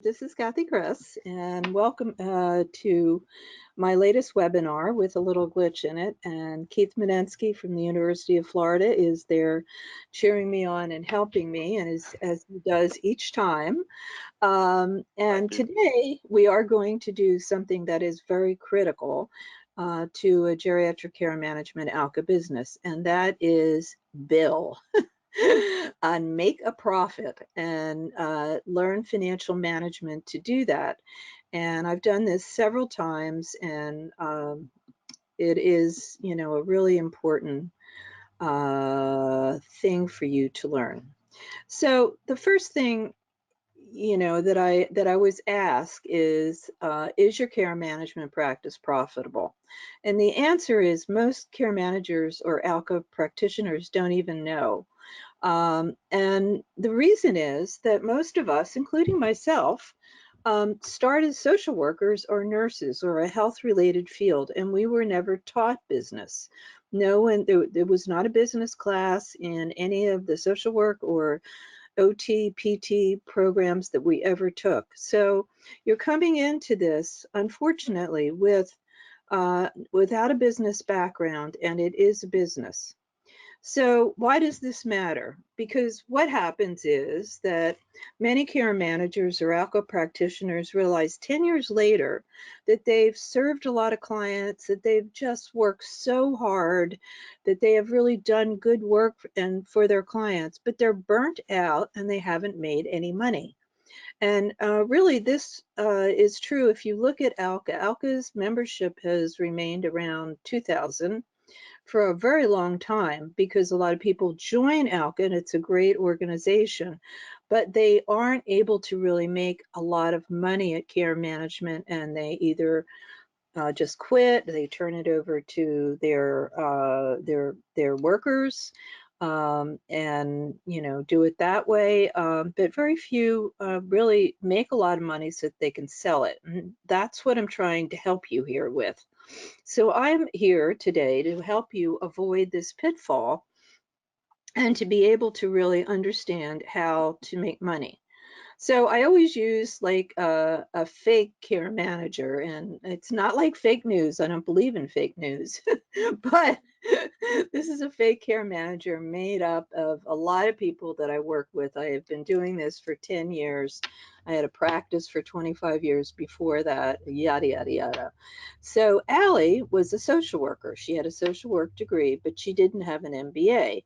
This is Kathy Chris, and welcome to my latest webinar with a little glitch in it. And Keith Menensky from the University of Florida is there cheering me on and helping me, and as he does each time. And Thank you. today we are going to do something that is very critical to a geriatric care management ALCA business, and that is bill. And make a profit and learn financial management to do that. And I've done this several times, and it is, a really important thing for you to learn. So the first thing, that I always ask is your care management practice profitable? And the answer is most care managers or ALCA practitioners don't even know. And the reason is that most of us, including myself, start as social workers or nurses or a health related field, and we were never taught business. No one, there was not a business class in any of the social work or OT, PT programs that we ever took. So you're coming into this, unfortunately, without a business background, and it is a business. So why does this matter? Because what happens is that many care managers or alcohol practitioners realize 10 years later that they've served a lot of clients, that they've just worked so hard, that they have really done good work and for their clients, but they're burnt out and they haven't made any money. And really, this is true if you look at ALCA. ALCA's membership has remained around 2000 for a very long time because a lot of people join ALCA and it's a great organization, but they aren't able to really make a lot of money at care management, and they either just quit, they turn it over to their workers, and do it that way. But very few really make a lot of money so that they can sell it. And that's what I'm trying to help you here with. So I'm here today to help you avoid this pitfall and to be able to really understand how to make money. So I always use like a fake care manager, and it's not like fake news. I don't believe in fake news, but this is a fake care manager made up of a lot of people that I work with. I have been doing this for 10 years. I had a practice for 25 years before that, yada, yada, yada. So Allie was a social worker. She had a social work degree, but she didn't have an MBA,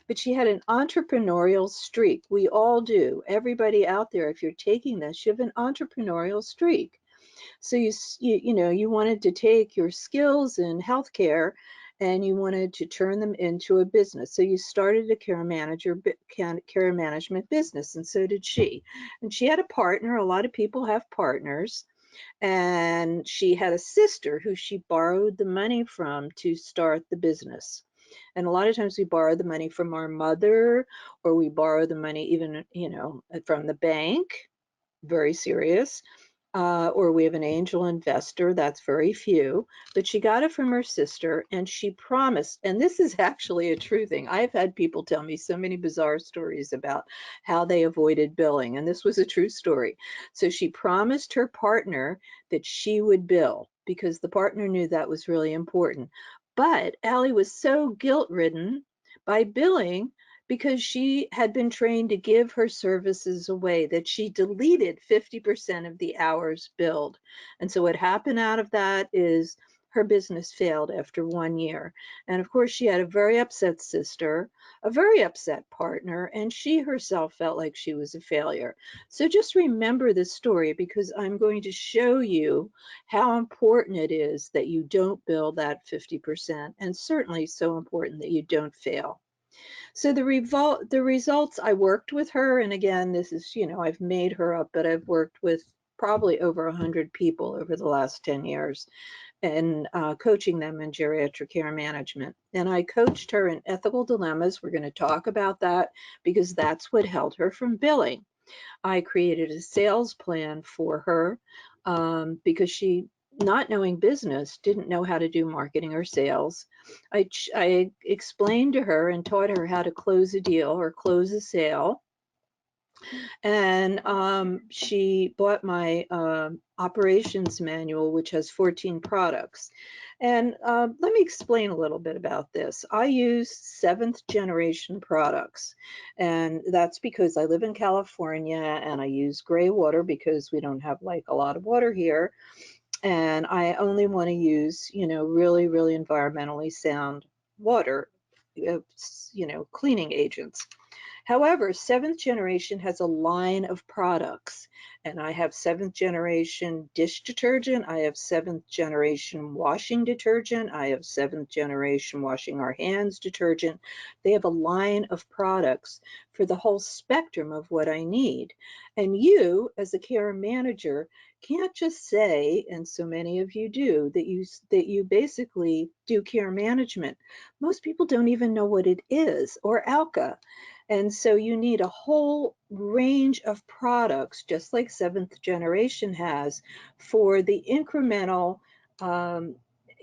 but she had an entrepreneurial streak. We all do. Everybody out there, if you're taking this, you have an entrepreneurial streak. So you wanted to take your skills in healthcare and you wanted to turn them into a business. So you started a care management business, and so did she. And she had a partner. A lot of people have partners. And she had a sister who she borrowed the money from to start the business. And a lot of times we borrow the money from our mother, or we borrow the money even, from the bank, very serious. Or we have an angel investor, that's very few. But she got it from her sister, and she promised, and this is actually a true thing. I've had people tell me so many bizarre stories about how they avoided billing, and this was a true story. So she promised her partner that she would bill because the partner knew that was really important. But Allie was so guilt-ridden by billing because she had been trained to give her services away, that she deleted 50% of the hours billed. And so what happened out of that is her business failed after 1 year. And of course, she had a very upset sister, a very upset partner, and she herself felt like she was a failure. So just remember this story, because I'm going to show you how important it is that you don't bill that 50%, and certainly so important that you don't fail. So the results, I worked with her, and again, this is, I've made her up, but I've worked with probably over 100 people over the last 10 years and coaching them in geriatric care management. And I coached her in ethical dilemmas. We're going to talk about that because that's what held her from billing. I created a sales plan for her because she, not knowing business, didn't know how to do marketing or sales. I explained to her and taught her how to close a deal or close a sale. And she bought my operations manual, which has 14 products. And let me explain a little bit about this. I use seventh generation products, and that's because I live in California and I use gray water because we don't have like a lot of water here. And I only want to use, really, really environmentally sound water, cleaning agents. However, seventh generation has a line of products, and I have seventh generation dish detergent, I have seventh generation washing detergent, I have seventh generation washing our hands detergent. They have a line of products for the whole spectrum of what I need. And you, as a care manager, can't just say, and so many of you do, that you basically do care management. Most people don't even know what it is, or ALCA. And so you need a whole range of products, just like seventh generation has, for the incremental um,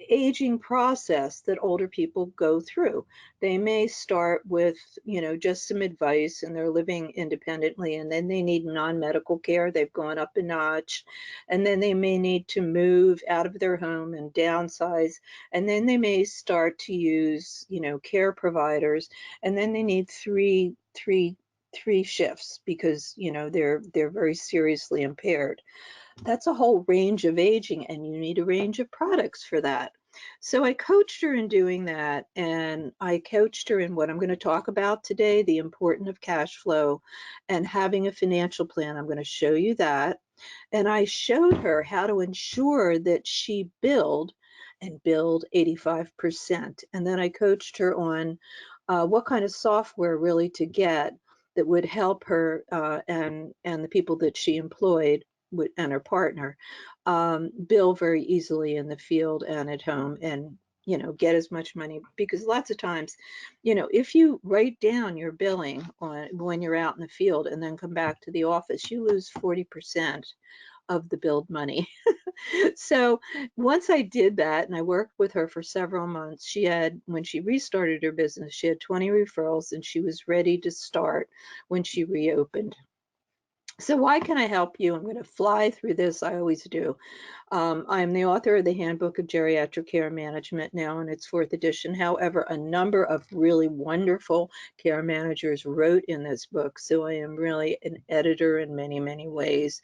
aging process that older people go through. They may start with, just some advice and they're living independently, and then they need non-medical care. They've gone up a notch, and then they may need to move out of their home and downsize, and then they may start to use, care providers, and then they need three shifts because they're very seriously impaired. That's a whole range of aging, and you need a range of products for that. So I coached her in doing that, and I coached her in what I'm going to talk about today, the importance of cash flow and having a financial plan. I'm going to show you that. And I showed her how to ensure that she build 85%. And then I coached her on what kind of software really to get that would help her and the people that she employed and her partner bill very easily in the field and at home, and get as much money, because lots of times, if you write down your billing on when you're out in the field and then come back to the office, you lose 40% of the billed money. So once I did that and I worked with her for several months, when she restarted her business, she had 20 referrals and she was ready to start when she reopened. So why can I help you? I'm going to fly through this. I always do. I'm the author of the Handbook of Geriatric Care Management now in its fourth edition. However, a number of really wonderful care managers wrote in this book, so I am really an editor in many, many ways.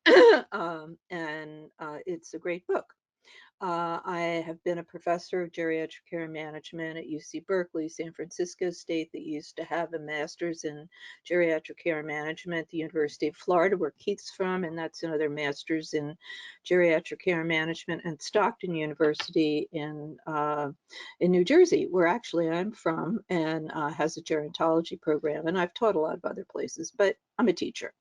And it's a great book. I have been a professor of geriatric care management at UC Berkeley, San Francisco State, that used to have a master's in geriatric care management, the University of Florida, where Keith's from, and that's another master's in geriatric care management, and Stockton University in New Jersey, where actually I'm from, and has a gerontology program. And I've taught a lot of other places, but I'm a teacher.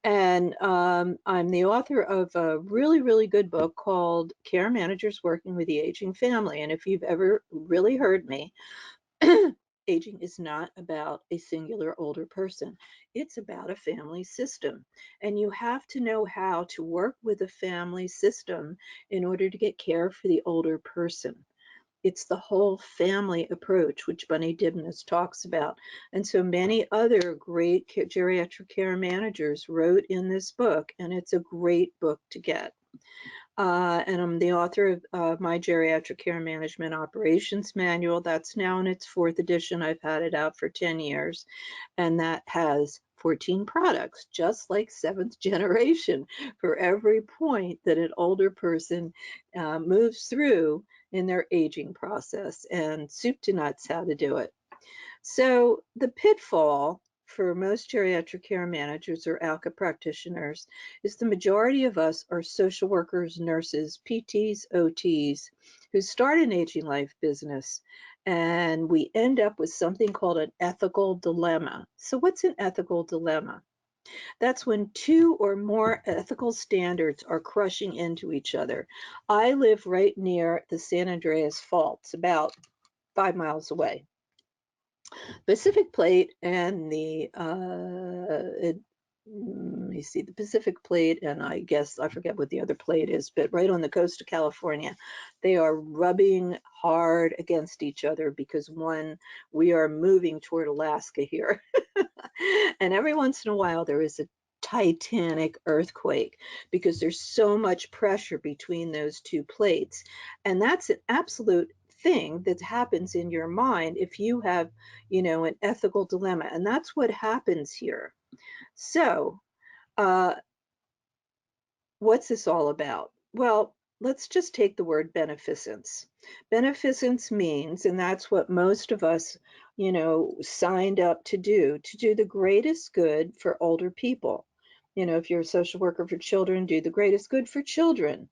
And I'm the author of a really, really good book called Care Managers Working with the Aging Family. And if you've ever really heard me, aging is not about a singular older person. It's about a family system. And you have to know how to work with a family system in order to get care for the older person. It's the whole family approach, which Bunny Dibness talks about. And so many other great geriatric care managers wrote in this book, and it's a great book to get. And I'm the author of my Geriatric Care Management Operations Manual. That's now in its fourth edition. I've had it out for 10 years, and that has 14 products, just like seventh generation, for every point that an older person moves through in their aging process, and soup to nuts how to do it. So the pitfall for most geriatric care managers or ALCA practitioners is the majority of us are social workers, nurses, PTs, OTs, who start an aging life business, and we end up with something called an ethical dilemma. So what's an ethical dilemma? That's when two or more ethical standards are crushing into each other. I live right near the San Andreas Faults, about 5 miles away. Pacific Plate and the let me see, the Pacific Plate, and I guess I forget what the other plate is, but right on the coast of California, they are rubbing hard against each other because one, we are moving toward Alaska here. And every once in a while, there is a titanic earthquake because there's so much pressure between those two plates. And that's an absolute thing that happens in your mind if you have, an ethical dilemma. And that's what happens here. So, uh, what's this all about? Well, let's just take the word beneficence. Beneficence means, and that's what most of us, signed up to do the greatest good for older people. If you're a social worker for children, do the greatest good for children.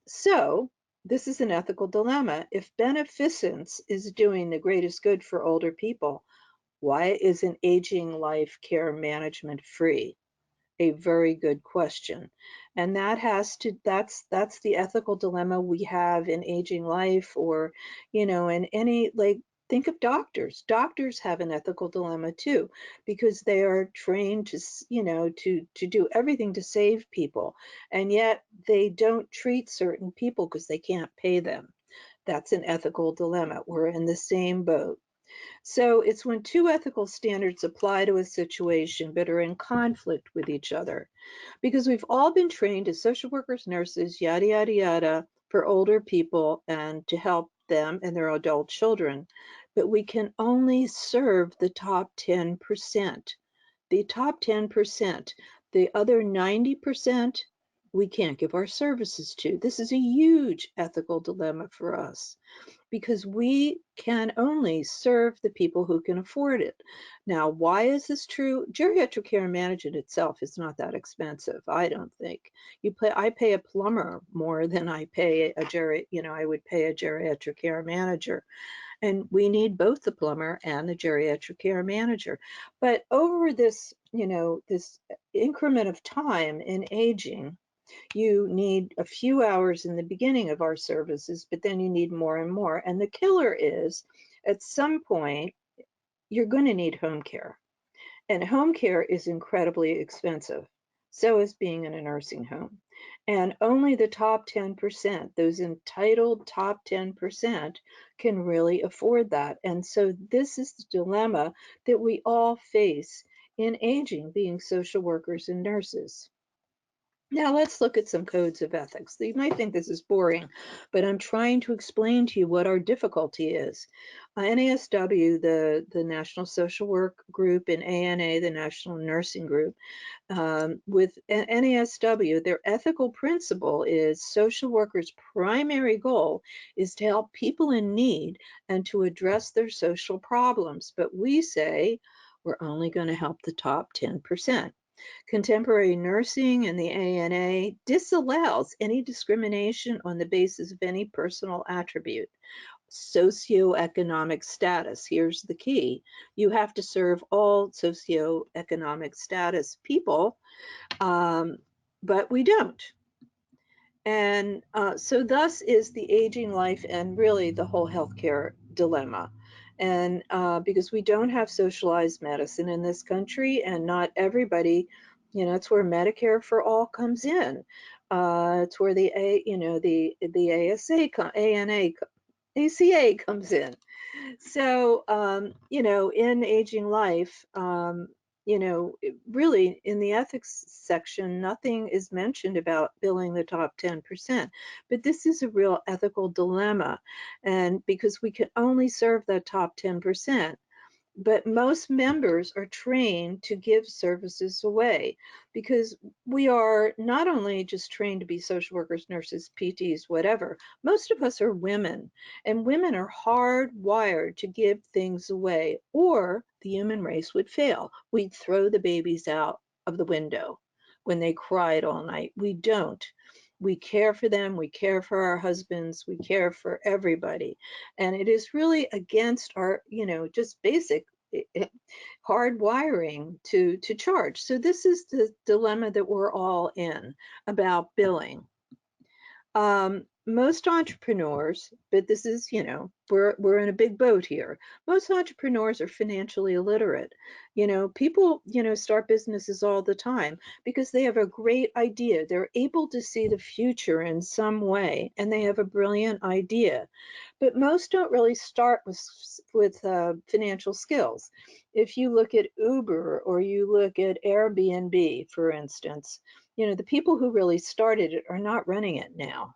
So, this is an ethical dilemma. If beneficence is doing the greatest good for older people, why isn't aging life care management free? A very good question. And that's the ethical dilemma we have in aging life, or, in any, like, think of doctors. Doctors have an ethical dilemma too, because they are trained to, to do everything to save people. And yet they don't treat certain people because they can't pay them. That's an ethical dilemma. We're in the same boat. So it's when two ethical standards apply to a situation but are in conflict with each other. Because we've all been trained as social workers, nurses, yada, yada, yada, for older people and to help them and their adult children. But we can only serve the top 10%. The top 10%. The other 90%, we can't give our services to. This is a huge ethical dilemma for us because we can only serve the people who can afford it. Now, why is this true? Geriatric care management itself is not that expensive, I don't think. I pay a plumber more than I pay I would pay a geriatric care manager. And we need both the plumber and the geriatric care manager. But over this, this increment of time in aging, you need a few hours in the beginning of our services, but then you need more and more. And the killer is at some point, you're going to need home care. And home care is incredibly expensive. So is being in a nursing home. And only the top 10%, those entitled top 10%, can really afford that. And so this is the dilemma that we all face in aging, being social workers and nurses. Now let's look at some codes of ethics. You might think this is boring, but I'm trying to explain to you what our difficulty is. NASW, the National Social Work Group, and ANA, the National Nursing Group, with NASW, their ethical principle is social workers' primary goal is to help people in need and to address their social problems. But we say we're only going to help the top 10%. Contemporary nursing and the ANA disallows any discrimination on the basis of any personal attribute. Socioeconomic status. Here's the key. You have to serve all socioeconomic status people, um, but we don't. And so thus is the aging life and really the whole healthcare dilemma. And because we don't have socialized medicine in this country, and not everybody, it's where Medicare for all comes in. It's where the ANA, ACA comes in. So, in aging life, really in the ethics section, nothing is mentioned about billing the top 10%. But this is a real ethical dilemma. And because we can only serve that top 10%, but most members are trained to give services away because we are not only just trained to be social workers, nurses, PTs, whatever. Most of us are women, and women are hardwired to give things away, or the human race would fail. We'd throw the babies out of the window when they cried all night. We don't. We care for them, we care for our husbands, we care for everybody. And it is really against our, just basic hard wiring to charge. So this is the dilemma that we're all in about billing. most entrepreneurs, but this is, we're in a big boat here. Most entrepreneurs are financially illiterate. People, start businesses all the time because they have a great idea. They're able to see the future in some way, and they have a brilliant idea. But most don't really start with financial skills. If you look at Uber or you look at Airbnb, for instance, the people who really started it are not running it now.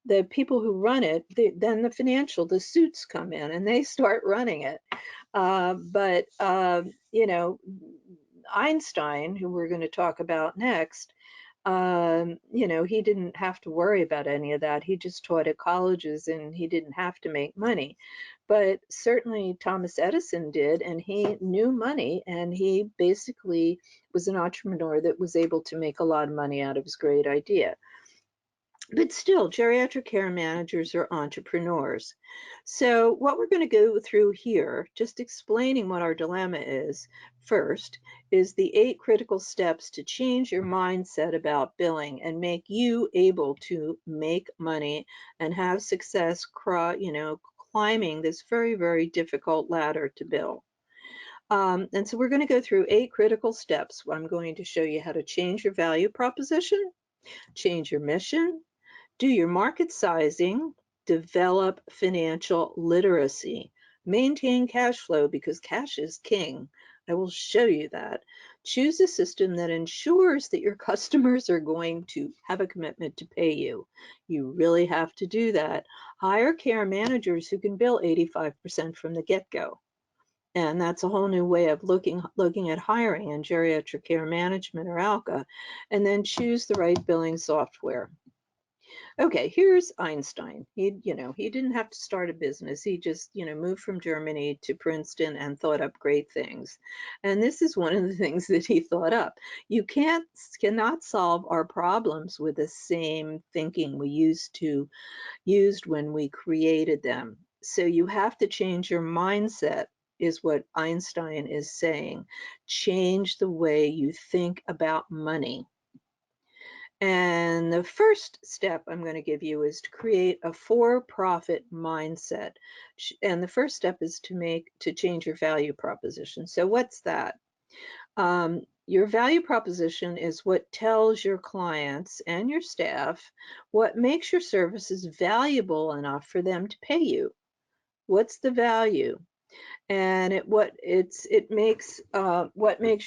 The people who run it, then the suits come in and they start running it. But Einstein, who we're going to talk about next, he didn't have to worry about any of that. He just taught at colleges and he didn't have to make money. But certainly Thomas Edison did, and he knew money, and he basically was an entrepreneur that was able to make a lot of money out of his great idea. But still, geriatric care managers are entrepreneurs. So what we're going to go through here, just explaining what our dilemma is, first, is the 8 critical steps to change your mindset about billing and make you able to make money and have success, climbing this very, very difficult ladder to bill. And so we're going to go through 8 critical steps. I'm going to show you how to change your value proposition, change your mission, do your market sizing, develop financial literacy, maintain cash flow because cash is king. I will show you that. Choose a system that ensures that your customers are going to have a commitment to pay you. You really have to do that. Hire care managers who can bill 85% from the get-go. And that's a whole new way of looking at hiring in geriatric care management or ALCA. And then choose the right billing software. Okay, here's Einstein. He didn't have to start a business. He just, moved from Germany to Princeton and thought up great things. And this is one of the things that he thought up. You cannot solve our problems with the same thinking we used when we created them. So you have to change your mindset, is what Einstein is saying. Change the way you think about money. And the first step I'm going to give you is to create a for-profit mindset. And the first step is to change your value proposition. So what's that? Your value proposition is what tells your clients and your staff what makes your services valuable enough for them to pay you. What's the value? And what makes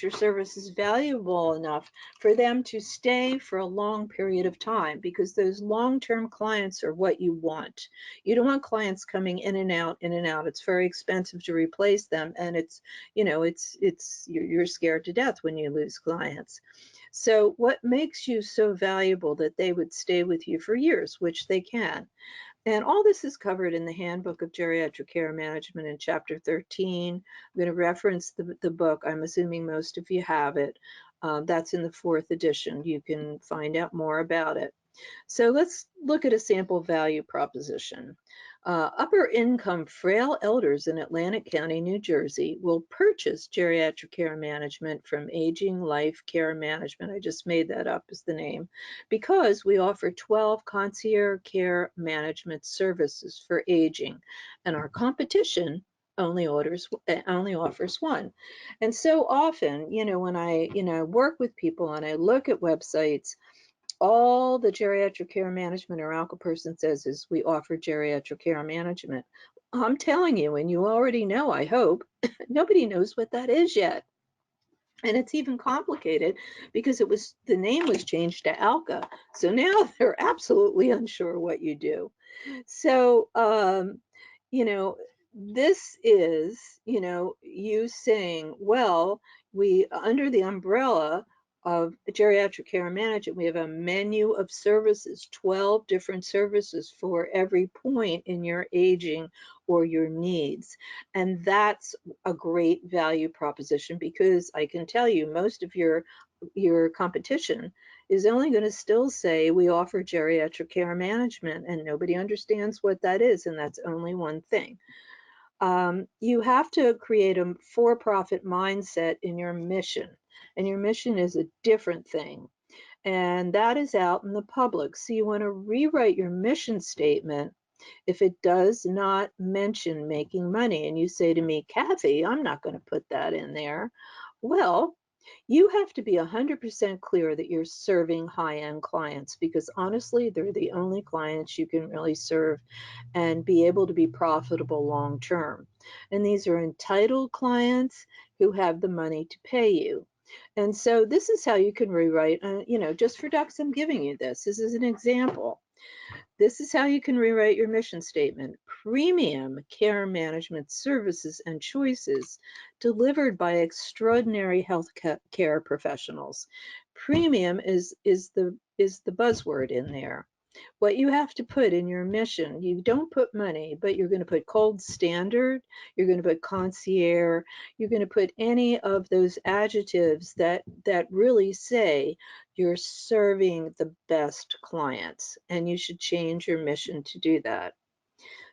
your services valuable enough for them to stay for a long period of time, because those long-term clients are what you want. You don't want clients coming in and out, in and out. It's very expensive to replace them, and you're scared to death when you lose clients. So what makes you so valuable that they would stay with you for years, which they can? And all this is covered in the Handbook of Geriatric Care Management in Chapter 13. I'm going to reference the book. I'm assuming most of you have it. That's in the 4th edition. You can find out more about it. So let's look at a sample value proposition. Upper income frail elders in Atlantic County, New Jersey will purchase geriatric care management from Aging Life Care Management. I just made that up as the name, because we offer 12 concierge care management services for aging, and our competition only offers one. And so often, when I work with people and I look at websites, all the geriatric care management or ALCA person says is, we offer geriatric care management. I'm telling you, and you already know, I hope, nobody knows what that is yet. And it's even complicated because the name was changed to ALCA. So now they're absolutely unsure what you do. So, this is, you saying, well, we, under the umbrella of geriatric care management, we have a menu of services, 12 different services for every point in your aging or your needs. And that's a great value proposition, because I can tell you most of your competition is only going to still say, we offer geriatric care management, and nobody understands what that is, and that's only one thing. You have to create a for-profit mindset in your mission, and your mission is a different thing. and that is out in the public. So you want to rewrite your mission statement if it does not mention making money. And you say to me, Kathy, I'm not going to put that in there. Well, you have to be 100% clear that you're serving high-end clients, because honestly, they're the only clients you can really serve and be able to be profitable long term. And these are entitled clients who have the money to pay you. And so this is how you can rewrite, just for ducks, I'm giving you this. This is an example. This is how you can rewrite your mission statement. Premium care management services and choices delivered by extraordinary health care professionals. Premium is the buzzword in there. What you have to put in your mission, you don't put money, but you're going to put gold standard, you're going to put concierge, you're going to put any of those adjectives that really say you're serving the best clients, and you should change your mission to do that.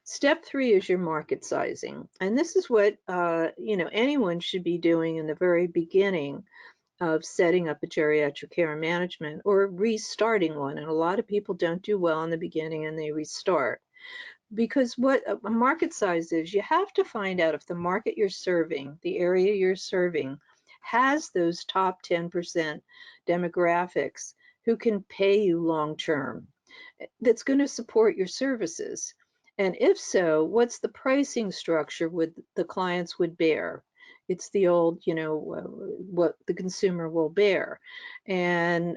Step 3 is your market sizing, and this is what anyone should be doing in the very beginning of setting up a geriatric care management or restarting one. And a lot of people don't do well in the beginning and they restart. Because what a market size is, you have to find out if the market you're serving, the area you're serving, has those top 10% demographics who can pay you long term, that's going to support your services. And if so, what's the pricing structure would the clients would bear? It's the old, what the consumer will bear. And,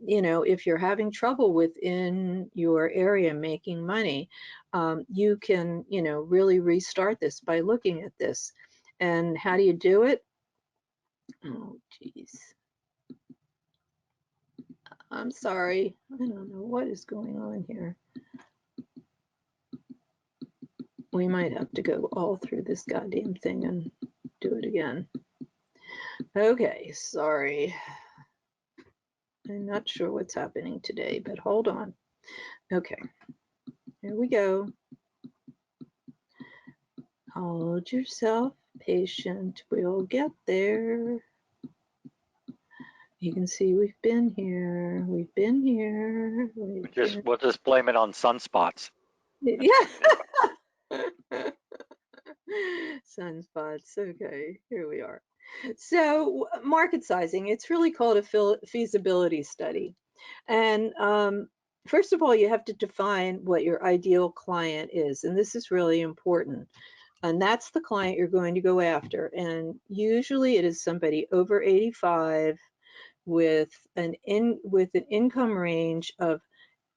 if you're having trouble within your area making money, you can, really restart this by looking at this. And how do you do it? Oh, geez. I'm sorry. I don't know what is going on here. We might have to go all through this goddamn thing and do it again. Okay, sorry. I'm not sure what's happening today, but hold on. Okay, here we go. Hold yourself patient. We'll get there. You can see we've been here. We've been here. We'll just blame it on sunspots. Yeah. Sunspots. Okay, here we are. So market sizing, it's really called a feasibility study. And first of all, you have to define what your ideal client is. And this is really important. And that's the client you're going to go after. And usually it is somebody over 85 with an income range of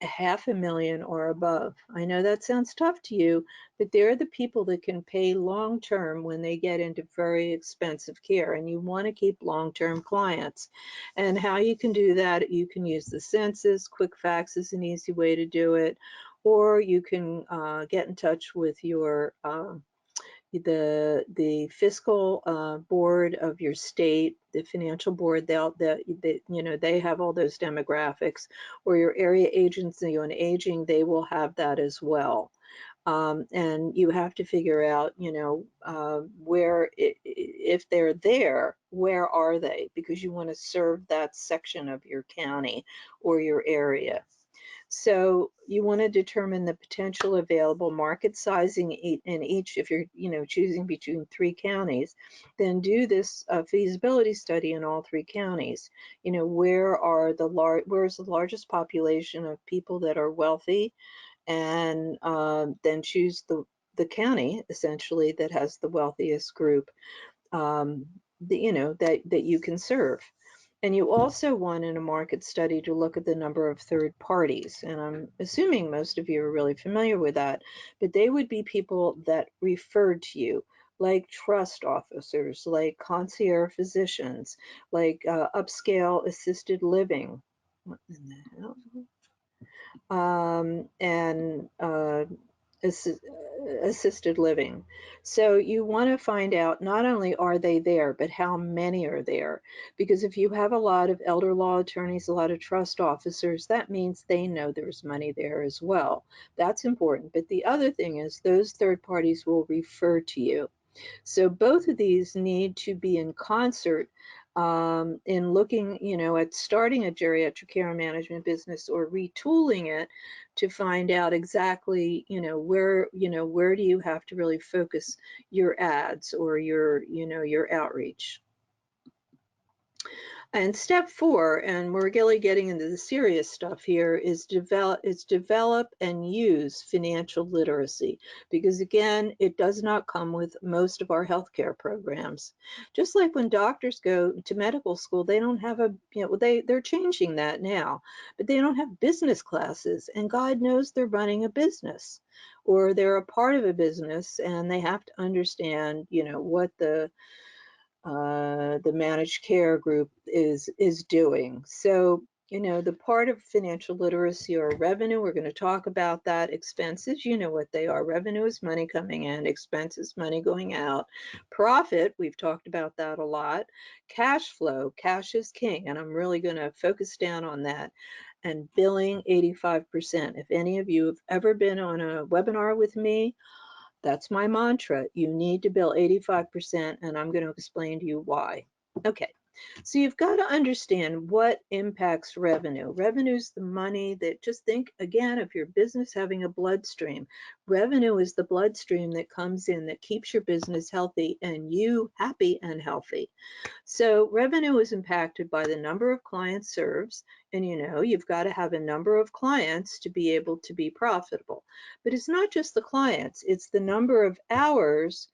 $500,000 or above. I know that sounds tough to you, but they're the people that can pay long term when they get into very expensive care, and you want to keep long term clients. And how you can do that, you can use the census. QuickFacts is an easy way to do it, or you can get in touch with your the fiscal board of your state, the financial board. They have all those demographics, or your area agency on aging, they will have that as well. And you have to figure out, where, if they're there, where are they? Because you want to serve that section of your county or your area. So you want to determine the potential available market sizing in each. If you're, choosing between 3 counties, then do this feasibility study in all 3 counties. Where's the largest population of people that are wealthy, and then choose the county essentially that has the wealthiest group, that you can serve. And you also want in a market study to look at the number of third parties. And I'm assuming most of you are really familiar with that, but they would be people that referred to you, like trust officers, like concierge physicians, like upscale assisted living. What in the hell? And assisted living. So you want to find out not only are they there, but how many are there. Because if you have a lot of elder law attorneys, a lot of trust officers, that means they know there's money there as well. That's important. But the other thing is those third parties will refer to you. So both of these need to be in concert in looking, at starting a geriatric care management business or retooling it to find out exactly, where do you have to really focus your ads or your outreach. And step 4, and we're really getting into the serious stuff here, is develop and use financial literacy, because again, it does not come with most of our healthcare programs. Just like when doctors go to medical school, they don't have they're changing that now, but they don't have business classes, and God knows they're running a business, or they're a part of a business, and they have to understand, what the managed care group is doing. So, the part of financial literacy or revenue, we're going to talk about that. Expenses, you know what they are. Revenue is money coming in, expenses, money going out. Profit, we've talked about that a lot. Cash flow, cash is king, and I'm really going to focus down on that. And billing 85%. If any of you have ever been on a webinar with me, that's my mantra. You need to bill 85%, and I'm going to explain to you why. Okay, so you've got to understand what impacts revenue. Revenue is the money that, just think again of your business having a bloodstream. Revenue is the bloodstream that comes in that keeps your business healthy and you happy and healthy. So revenue is impacted by the number of clients served, and you've got to have a number of clients to be able to be profitable. But it's not just the clients, it's the number of hours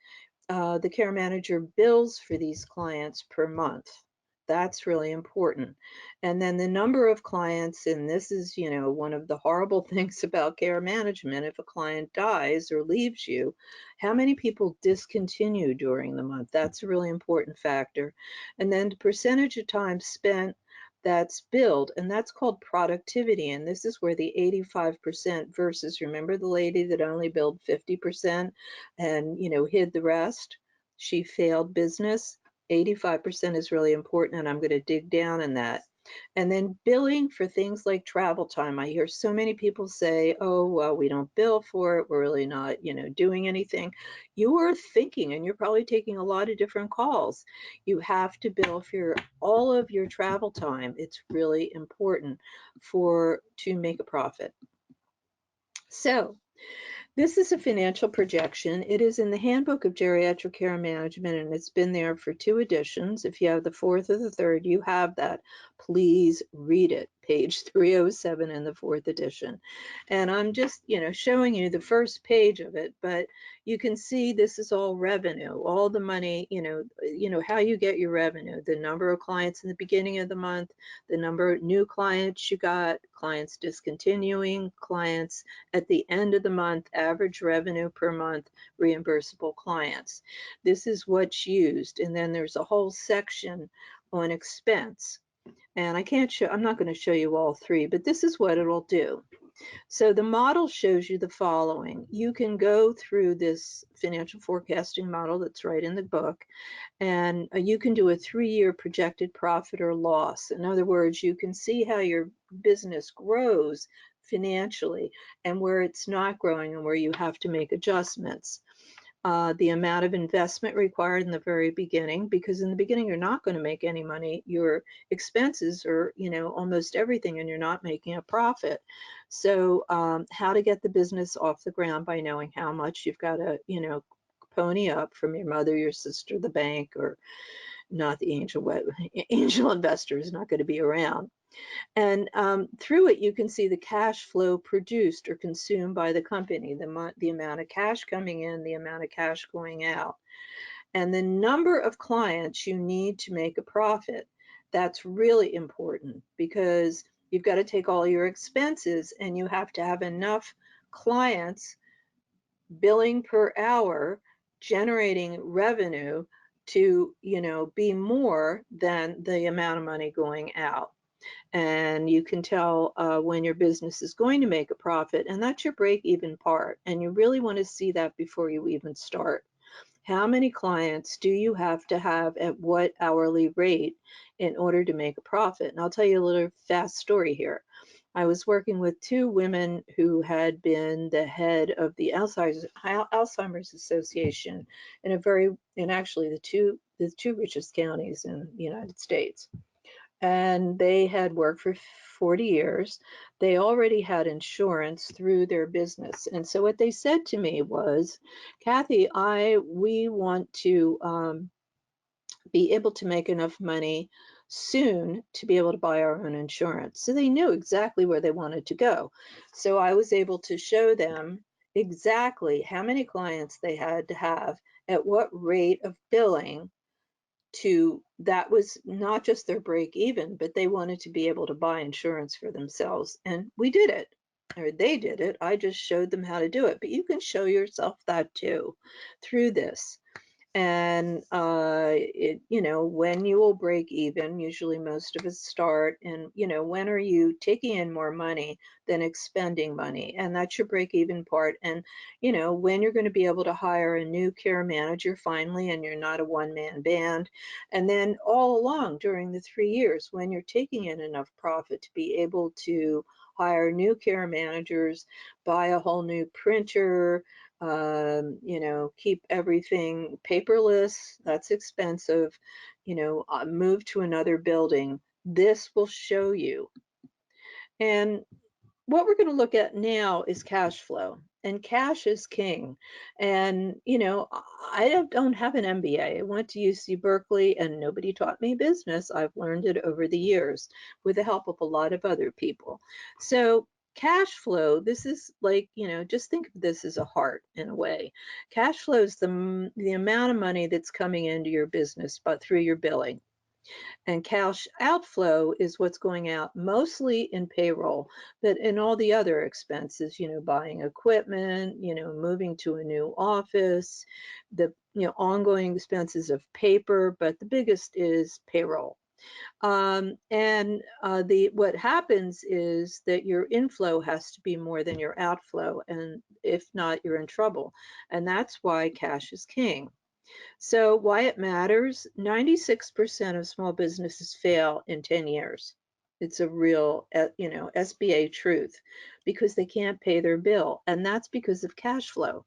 the care manager bills for these clients per month. That's really important. And then the number of clients, and this is, one of the horrible things about care management, if a client dies or leaves you, how many people discontinue during the month? That's a really important factor. And then the percentage of time spent that's billed, and that's called productivity. And this is where the 85% versus, remember the lady that only billed 50% and, hid the rest? She failed business. 85% is really important, and I'm going to dig down in that. And then billing for things like travel time. I hear so many people say, oh, well, we don't bill for it. We're really not, doing anything. You are thinking, and you're probably taking a lot of different calls. You have to bill for all of your travel time. It's really important to make a profit. So, this is a financial projection. It is in the Handbook of Geriatric Care Management, and it's been there for 2 editions. If you have the 4th or the 3rd, you have that. Please read it, page 307 in the 4th edition. And I'm just, showing you the first page of it, but you can see this is all revenue, all the money, how you get your revenue, the number of clients in the beginning of the month, the number of new clients you got, clients discontinuing, clients at the end of the month, average revenue per month, reimbursable clients. This is what's used. And then there's a whole section on expense. And I'm not going to show you all 3, but this is what it'll do. So the model shows you the following. You can go through this financial forecasting model that's right in the book, and you can do a 3-year projected profit or loss. In other words, you can see how your business grows financially and where it's not growing and where you have to make adjustments. The amount of investment required in the very beginning, because in the beginning you're not going to make any money. Your expenses are, almost everything, and you're not making a profit. So how to get the business off the ground by knowing how much you've got to, pony up from your mother, your sister, the bank, or not the angel investor is not going to be around. And through it, you can see the cash flow produced or consumed by the company, the amount of cash coming in, the amount of cash going out, and the number of clients you need to make a profit. That's really important, because you've got to take all your expenses and you have to have enough clients billing per hour, generating revenue to, be more than the amount of money going out. And you can tell when your business is going to make a profit, and that's your break-even part. And you really want to see that before you even start. How many clients do you have to have at what hourly rate in order to make a profit? And I'll tell you a little fast story here. I was working with two women who had been the head of the Alzheimer's Association in actually the two richest counties in the United States. And they had worked for 40 years. They already had insurance through their business. And so what they said to me was, Kathy, we want to be able to make enough money soon to be able to buy our own insurance. So they knew exactly where they wanted to go. So I was able to show them exactly how many clients they had to have at what rate of billing that was not just their break even, but they wanted to be able to buy insurance for themselves. And we did it, or they did it. I just showed them how to do it. But you can show yourself that too through this. And when you will break even, usually most of us start, and when are you taking in more money than expending money, and that's your break even part. And when you're going to be able to hire a new care manager finally, and you're not a one-man band. And then all along during the 3 years, when you're taking in enough profit to be able to hire new care managers, buy a whole new printer, keep everything paperless. That's expensive. Move to another building. This will show you. And what we're going to look at now is cash flow. And cash is king. And, I don't have an MBA. I went to UC Berkeley and nobody taught me business. I've learned it over the years with the help of a lot of other people. So cash flow, this is like, just think of this as a heart in a way. Cash flow is the amount of money that's coming into your business, but through your billing. And cash outflow is what's going out mostly in payroll, but in all the other expenses, buying equipment, moving to a new office, the ongoing expenses of paper, but the biggest is payroll. And what happens is that your inflow has to be more than your outflow, and if not, you're in trouble. And that's why cash is king. So why it matters, 96% of small businesses fail in 10 years. It's a real, SBA truth, because they can't pay their bill. And that's because of cash flow,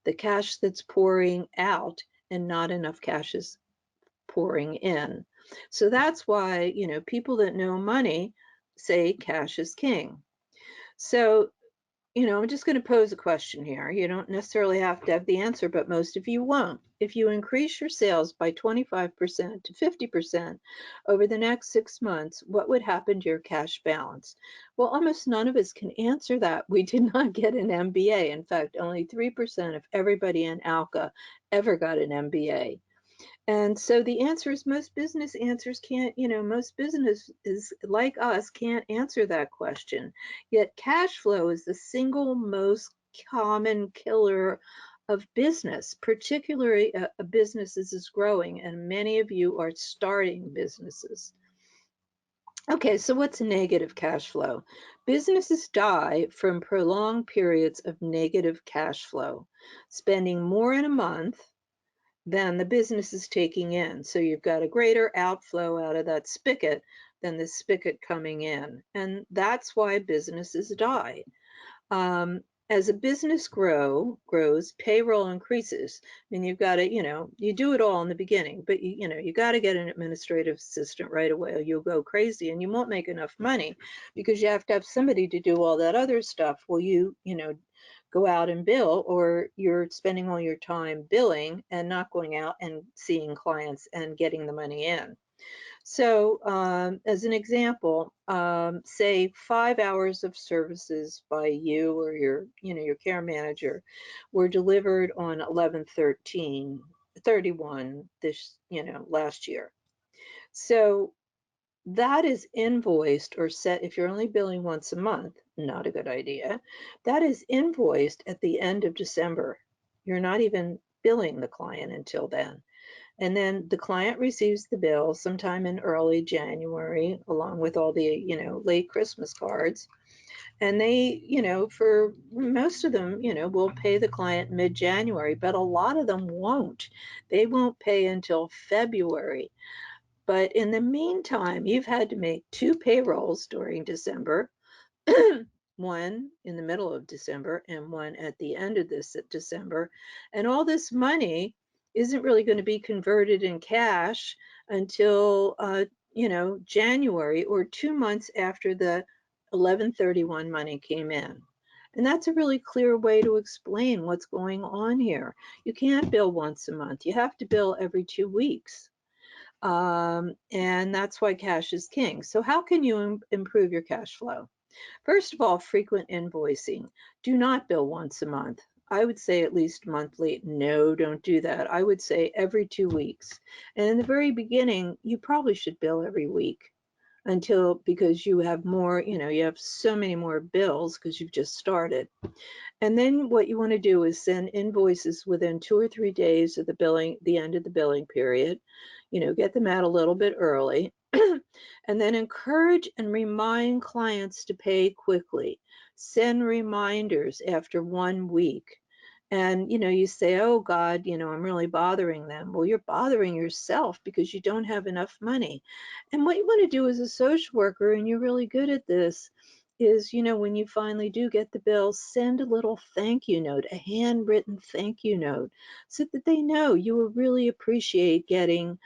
the cash that's pouring out and not enough cash is pouring in. So that's why, people that know money say cash is king. So I'm just going to pose a question here. You don't necessarily have to have the answer, but most of you won't. If you increase your sales by 25% to 50% over the next 6 months, what would happen to your cash balance? Well, almost none of us can answer that. We did not get an MBA. In fact, only 3% of everybody in Alca ever got an MBA. And so the answer is most business answers can't, most businesses like us can't answer that question. Yet cash flow is the single most common killer of business, particularly a business that is growing, and many of you are starting businesses. Okay, so what's negative cash flow? Businesses die from prolonged periods of negative cash flow, spending more in a month than the business is taking in. So you've got a greater outflow out of that spigot than the spigot coming in. And that's why businesses die. As a business grows, payroll increases. I mean, you've got to, you do it all in the beginning, but you got to get an administrative assistant right away or you'll go crazy and you won't make enough money because you have to have somebody to do all that other stuff. Well, go out and bill, or you're spending all your time billing and not going out and seeing clients and getting the money in. So as an example, say 5 hours of services by you or your care manager were delivered on 11/13/31 this, last year. So that is invoiced or set, if you're only billing once a month, not a good idea. That is invoiced at the end of December. You're not even billing the client until then. And then the client receives the bill sometime in early January, along with all the, late Christmas cards. And they, for most of them, will pay the client mid-January, but a lot of them won't. They won't pay until February. But in the meantime, you've had to make 2 payrolls during December, one in the middle of December and one at the end of this December. And all this money isn't really going to be converted in cash until, January or 2 months after the 11/31 money came in. And that's a really clear way to explain what's going on here. You can't bill once a month. You have to bill every 2 weeks. And that's why cash is king. So how can you improve your cash flow? First of all, frequent invoicing. Do not bill once a month. I would say at least monthly. No, don't do that. I would say every 2 weeks. And in the very beginning, you probably should bill every week because you have more, you have so many more bills because you've just started. And then what you want to do is send invoices within 2 or 3 days of the end of the billing period. Get them out a little bit early. And then encourage and remind clients to pay quickly. Send reminders after 1 week. And you say, oh God, I'm really bothering them. Well, you're bothering yourself because you don't have enough money. And what you want to do as a social worker, and you're really good at this, is when you finally do get the bill, send a little thank you note, a handwritten thank you note, so that they know you will really appreciate getting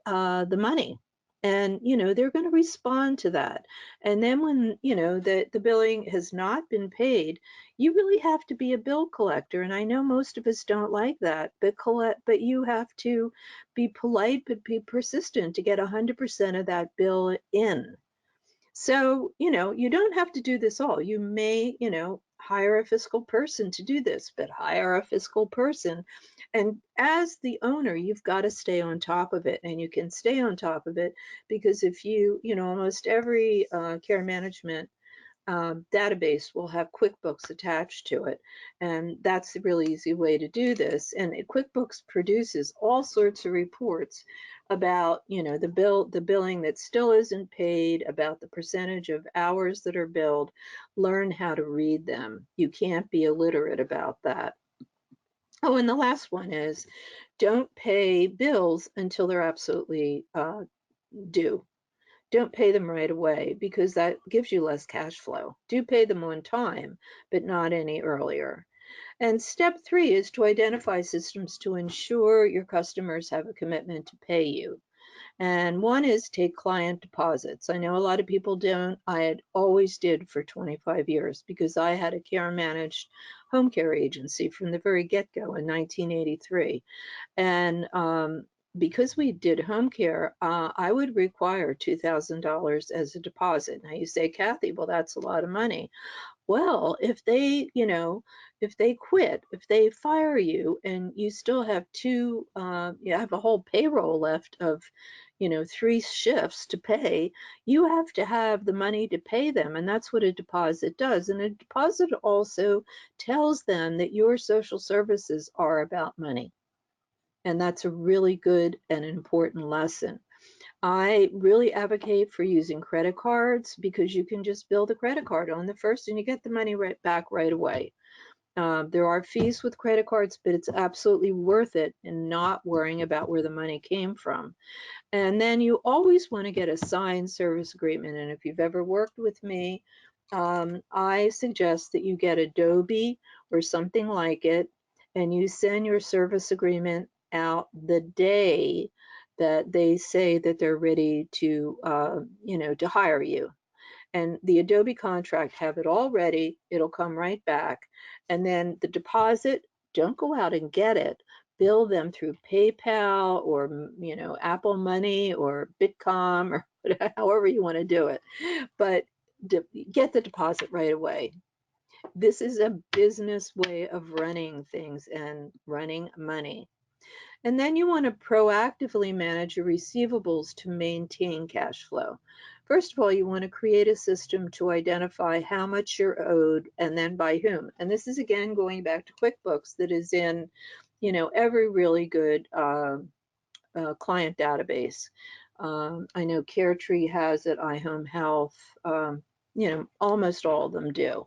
the money. And they're going to respond to that. And then when the billing has not been paid, you really have to be a bill collector. And I know most of us don't like that, but you have to be polite but be persistent to get 100% of that bill in. So, you don't have to do this all. You may, hire a fiscal person to do this, but hire a fiscal person. And as the owner, you've got to stay on top of it. And you can stay on top of it because if almost every care management database will have QuickBooks attached to it. And that's a really easy way to do this. And QuickBooks produces all sorts of reports about, the billing that still isn't paid, about the percentage of hours that are billed. Learn how to read them. You can't be illiterate about that. Oh, and the last one is don't pay bills until they're absolutely due. Don't pay them right away because that gives you less cash flow. Do pay them on time, but not any earlier. And step 3 is to identify systems to ensure your customers have a commitment to pay you. And one is take client deposits. I know a lot of people don't. I had always did for 25 years because I had a care managed home care agency from the very get-go in 1983. And because we did home care, I would require $2,000 as a deposit. Now you say, Kathy, well, that's a lot of money. Well, if they quit, if they fire you and you still have you have a whole payroll left of, 3 shifts to pay, you have to have the money to pay them. And that's what a deposit does. And a deposit also tells them that your social services are about money. And that's a really good and important lesson. I really advocate for using credit cards because you can just bill the credit card on the first and you get the money right back right away. There are fees with credit cards, but it's absolutely worth it in not worrying about where the money came from. And then you always want to get a signed service agreement. And if you've ever worked with me, I suggest that you get Adobe or something like it, and you send your service agreement out the day that they say that they're ready to hire you. And the Adobe contract, have it all ready. It'll come right back. And then the deposit, don't go out and get it. Bill them through PayPal or, Apple Money or Bitcom or however you want to do it. But get the deposit right away. This is a business way of running things and running money. And then you want to proactively manage your receivables to maintain cash flow. First of all, you want to create a system to identify how much you're owed and then by whom. And this is again going back to QuickBooks that is in, every really good client database. I know CareTree has it, iHome Health, almost all of them do.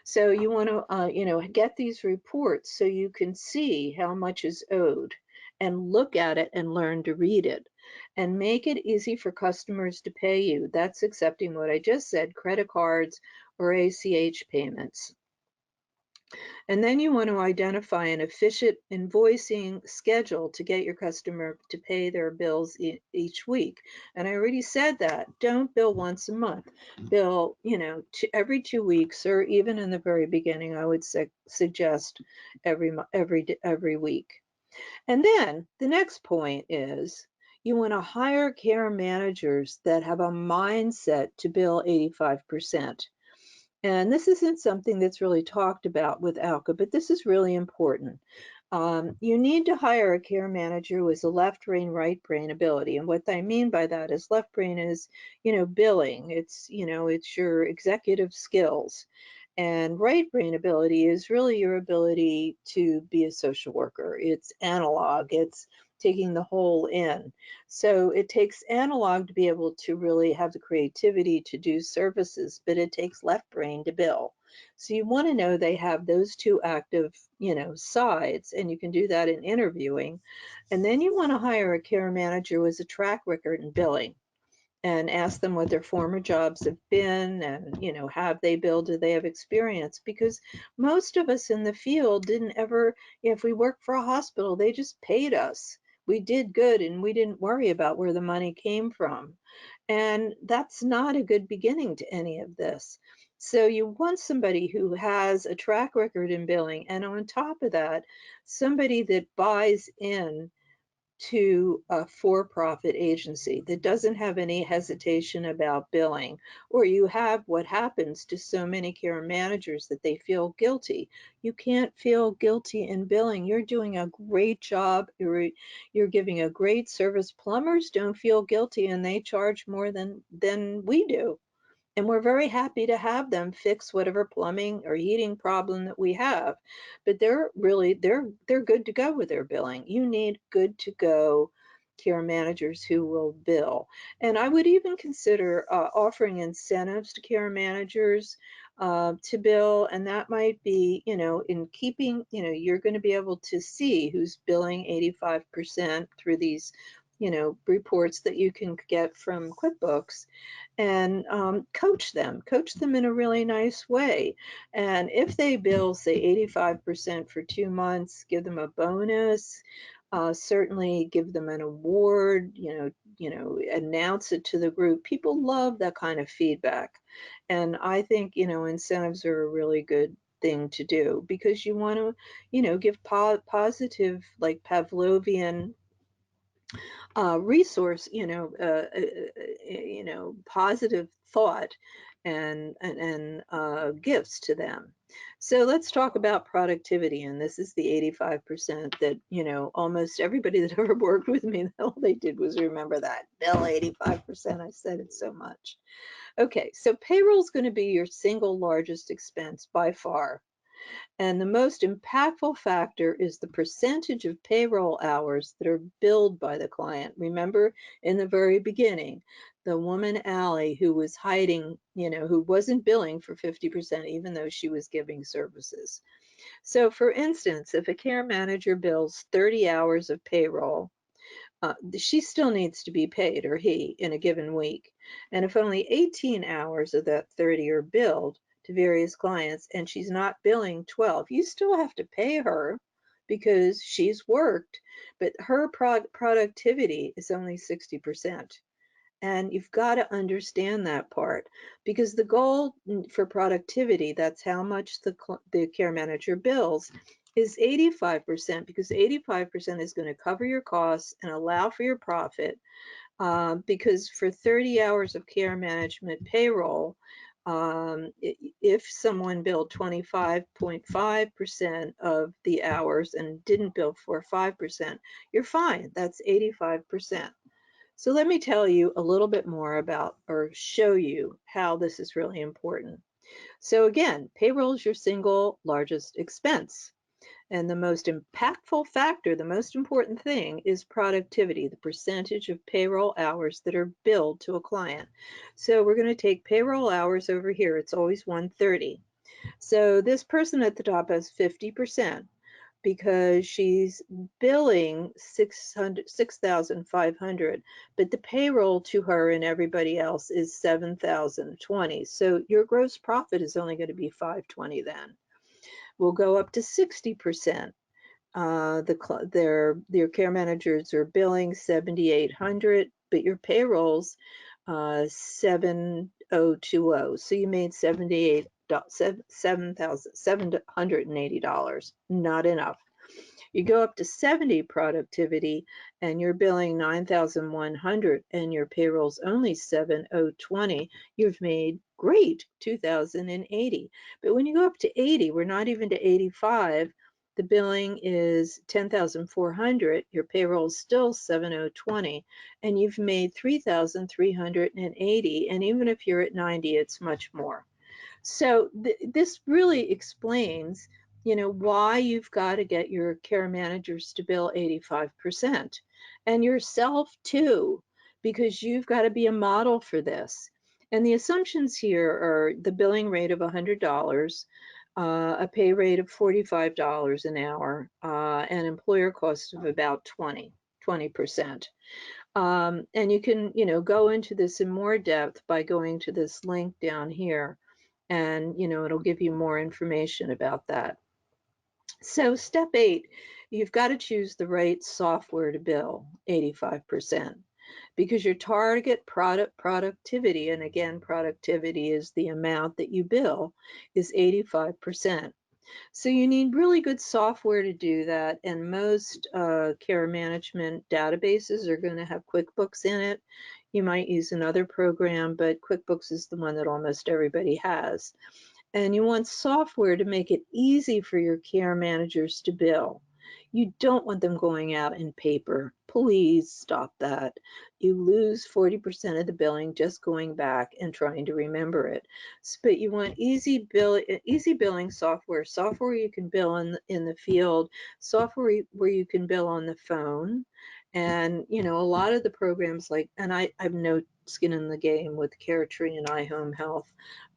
So you want to, get these reports so you can see how much is owed and look at it and learn to read it and make it easy for customers to pay you. That's accepting what I just said, credit cards or ACH payments. And then you want to identify an efficient invoicing schedule to get your customer to pay their bills each week. And I already said that. Don't bill once a month. Bill, every 2 weeks, or even in the very beginning, I would suggest every week. And then the next point is you want to hire care managers that have a mindset to bill 85%. And this isn't something that's really talked about with ALCA, but this is really important. You need to hire a care manager who has a left brain, right brain ability. And what I mean by that is left brain is, billing. It's your executive skills. And right brain ability is really your ability to be a social worker. It's analog. It's taking the whole in. So it takes analog to be able to really have the creativity to do services, but it takes left brain to bill. So you want to know they have those two active, sides, and you can do that in interviewing. And then you want to hire a care manager with a track record in billing and ask them what their former jobs have been and, have they billed, do they have experience? Because most of us in the field didn't ever, if we worked for a hospital, they just paid us. We did good and we didn't worry about where the money came from. And that's not a good beginning to any of this. So you want somebody who has a track record in billing, and on top of that, somebody that buys in to a for-profit agency that doesn't have any hesitation about billing, or you have what happens to so many care managers that they feel guilty. You can't feel guilty in billing. You're doing a great job. You're giving a great service. Plumbers don't feel guilty and they charge more than we do. And we're very happy to have them fix whatever plumbing or heating problem that we have. But they're good to go with their billing. You need good to go care managers who will bill. And I would even consider offering incentives to care managers to bill. And that might be, in keeping, you're going to be able to see who's billing 85% through these, reports that you can get from QuickBooks, and coach them in a really nice way. And if they bill, say, 85% for 2 months, give them a bonus. Certainly give them an award, announce it to the group. People love that kind of feedback. And I think, incentives are a really good thing to do, because you want to, give positive, like Pavlovian resource, positive thought and gifts to them. So let's talk about productivity. And this is the 85% that, almost everybody that ever worked with me, all they did was remember that. Bill 85%. I said it so much. Okay, so payroll is going to be your single largest expense by far. And the most impactful factor is the percentage of payroll hours that are billed by the client. Remember in the very beginning, the woman, Allie, who was hiding, who wasn't billing for 50%, even though she was giving services. So for instance, if a care manager bills 30 hours of payroll, she still needs to be paid, or he, in a given week. And if only 18 hours of that 30 are billed to various clients and she's not billing 12, you still have to pay her because she's worked, but her productivity is only 60%. And you've got to understand that part, because the goal for productivity, that's how much the care manager bills, is 85%, because 85% is going to cover your costs and allow for your profit. Because for 30 hours of care management payroll, if someone billed 25.5% of the hours and didn't bill for 5%, you're fine. That's 85%. So let me tell you a little bit more about, or show you how this is really important. So again, payroll is your single largest expense. And the most impactful factor, the most important thing, is productivity, the percentage of payroll hours that are billed to a client. So we're going to take payroll hours over here. It's always 130. So this person at the top has 50%. because she's billing 6,500, but the payroll to her and everybody else is 7,020. So your gross profit is only going to be 520 then. We'll go up to 60%. Their care managers are billing 7,800, but your payroll's 7,020. So you made $7,780. Not enough. You go up to 70 productivity and you're billing 9,100 and your payroll's only 7,020. You've made great 2,080. But when you go up to 80, we're not even to 85. The billing is 10,400. Your payroll is still 7,020, and you've made 3,380. And even if you're at 90, it's much more. So this really explains, why you've got to get your care managers to bill 85% and yourself too, because you've got to be a model for this. And the assumptions here are the billing rate of $100, a pay rate of $45 an hour, and employer cost of about 20%. And you can, go into this in more depth by going to this link down here, and it'll give you more information about that. So step 8, you've got to choose the right software to bill 85%, because your target productivity, and again, productivity is the amount that you bill, is 85%. So you need really good software to do that, and most care management databases are going to have QuickBooks in it. You might use another program, but QuickBooks is the one that almost everybody has. And you want software to make it easy for your care managers to bill. You don't want them going out in paper. Please stop that. You lose 40% of the billing just going back and trying to remember it. But you want easy billing software you can bill in the field, software where you can bill on the phone. And a lot of the programs, like, and I have no skin in the game with CareTree and iHome Health,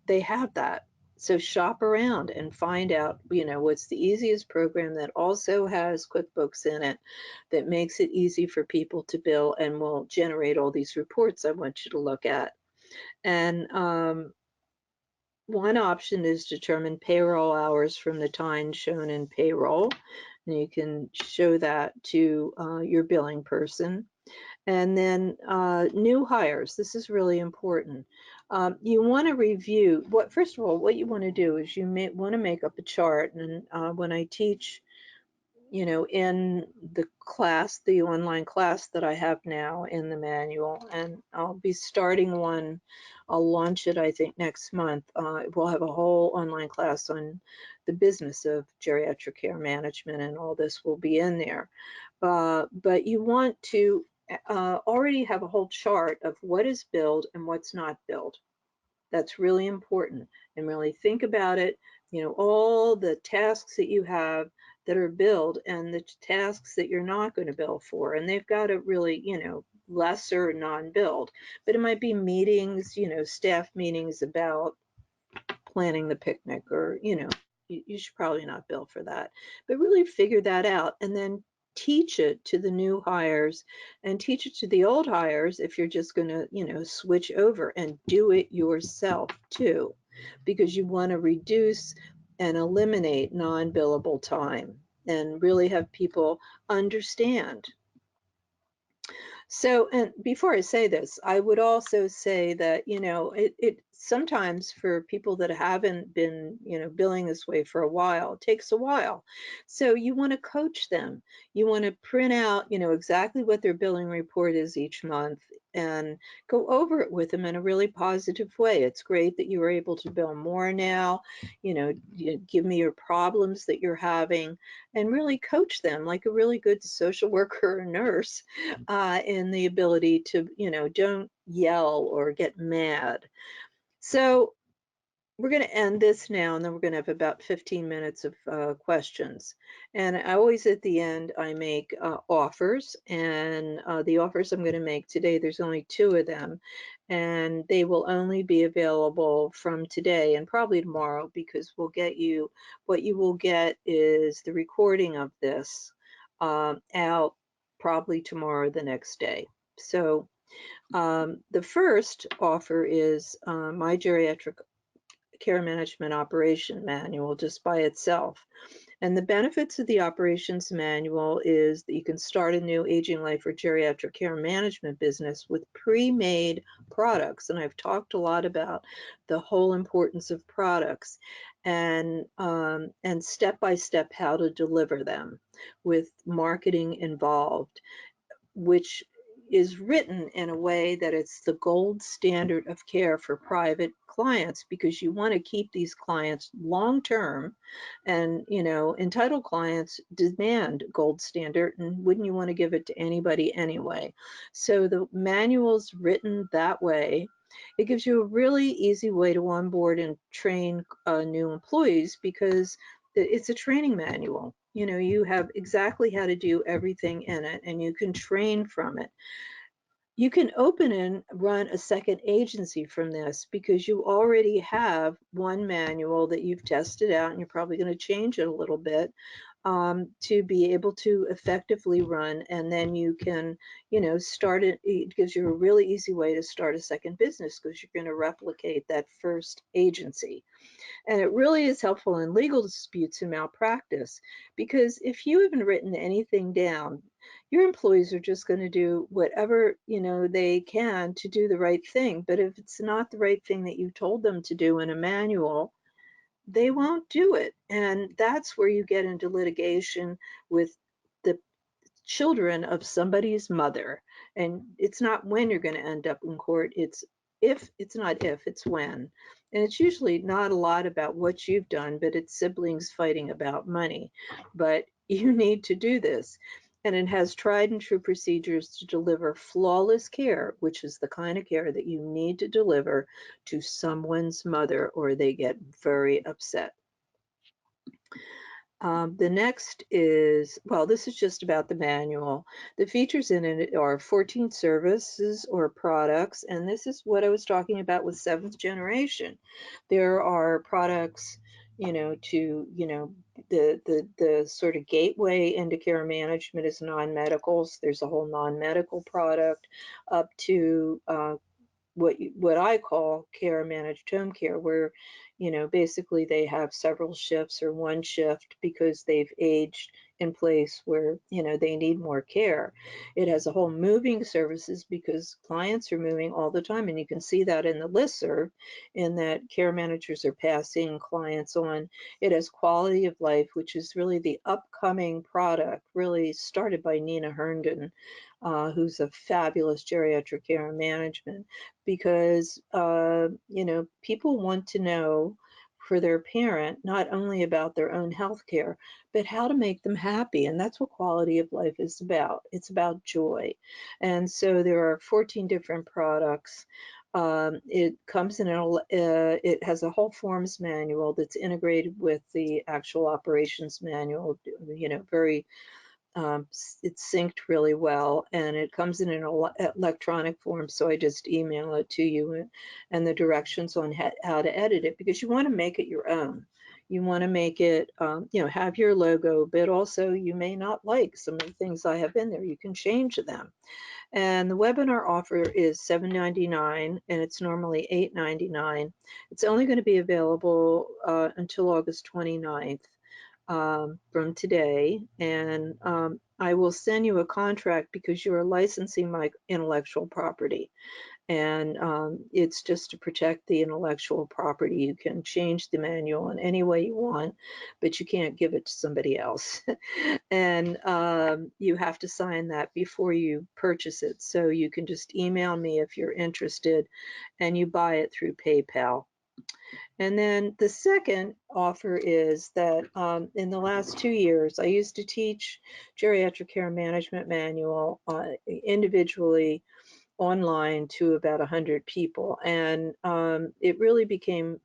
they have that. So shop around and find out, what's the easiest program that also has QuickBooks in it, that makes it easy for people to bill and will generate all these reports I want you to look at. And one option is determine payroll hours from the time shown in payroll. And you can show that to your billing person. And then new hires, this is really important. You want to review, first of all, what you want to do is you want to make up a chart. And when I teach, in the class, the online class that I have now in the manual, and I'll be starting one, I'll launch it, I think, next month. We'll have a whole online class on the business of geriatric care management, and all this will be in there. But you want to already have a whole chart of what is billed and what's not billed. That's really important, and really think about it, all the tasks that you have that are billed and the tasks that you're not going to bill for, and they've got to really, lesser non-billed, but it might be meetings, staff meetings about planning the picnic, or, you should probably not bill for that, but really figure that out and then teach it to the new hires and teach it to the old hires if you're just going to, switch over, and do it yourself too, because you want to reduce and eliminate non-billable time and really have people understand. So, and before I say this, I would also say that, it sometimes, for people that haven't been, billing this way for a while, it takes a while. So you want to coach them. You want to print out, exactly what their billing report is each month, and go over it with them in a really positive way. It's great that you are able to bill more now. Give me your problems that you're having, and really coach them like a really good social worker or nurse, in the ability to, don't yell or get mad. So we're going to end this now, and then we're going to have about 15 minutes of questions. And I always, at the end, I make offers, and the offers I'm going to make today, there's only 2 of them, and they will only be available from today and probably tomorrow, because we'll get you, what you will get is the recording of this out probably tomorrow or the next day. So the first offer is my geriatric care management operation manual just by itself. And the benefits of the operations manual is that you can start a new aging life or geriatric care management business with pre-made products. And I've talked a lot about the whole importance of products and step-by-step how to deliver them with marketing involved, which is written in a way that it's the gold standard of care for private clients, because you want to keep these clients long term, and entitled clients demand gold standard, and wouldn't you want to give it to anybody anyway? So the manual's written that way. It gives you a really easy way to onboard and train new employees, because it's a training manual. You have exactly how to do everything in it, and you can train from it. You can open and run a second agency from this, because you already have one manual that you've tested out, and you're probably going to change it a little bit to be able to effectively run. And then you can, start it. It gives you a really easy way to start a second business, because you're going to replicate that first agency. And it really is helpful in legal disputes and malpractice, because if you haven't written anything down, your employees are just going to do whatever they can to do the right thing. But if it's not the right thing that you told them to do in a manual, they won't do it. And that's where you get into litigation with the children of somebody's mother. And it's not when you're going to end up in court, it's not if, it's when. And it's usually not a lot about what you've done, but it's siblings fighting about money. But you need to do this. And it has tried and true procedures to deliver flawless care, which is the kind of care that you need to deliver to someone's mother, or they get very upset. The next is, well, this is just about the manual. The features in it are 14 services or products, and this is what I was talking about with 7th generation. There are products, the sort of gateway into care management is non-medicals. There's a whole non-medical product up to what I call care managed home care, where basically they have several shifts or one shift because they've aged in place where they need more care. It has a whole moving services, because clients are moving all the time, and you can see that in the listserv, in that care managers are passing clients on. It has quality of life, which is really the upcoming product, really started by Nina Herndon, who's a fabulous geriatric care management, because people want to know for their parent not only about their own health care, but how to make them happy. And that's what quality of life is about. It's about joy. And so there are 14 different products. It comes in it has a whole forms manual that's integrated with the actual operations manual, very it's synced really well, and it comes in an electronic form, so I just email it to you, and the directions on how to edit it, because you want to make it your own. You want to make it, have your logo, but also you may not like some of the things I have in there. You can change them. And the webinar offer is $7.99, and it's normally $8.99. It's only going to be available until August 29th. From today, and I will send you a contract, because you are licensing my intellectual property, and it's just to protect the intellectual property. You can change the manual in any way you want, but you can't give it to somebody else. And you have to sign that before you purchase it, so you can just email me if you're interested, and you buy it through PayPal. And then the second offer is that in the last 2 years, I used to teach geriatric care management manual individually online to about 100 people. And it really became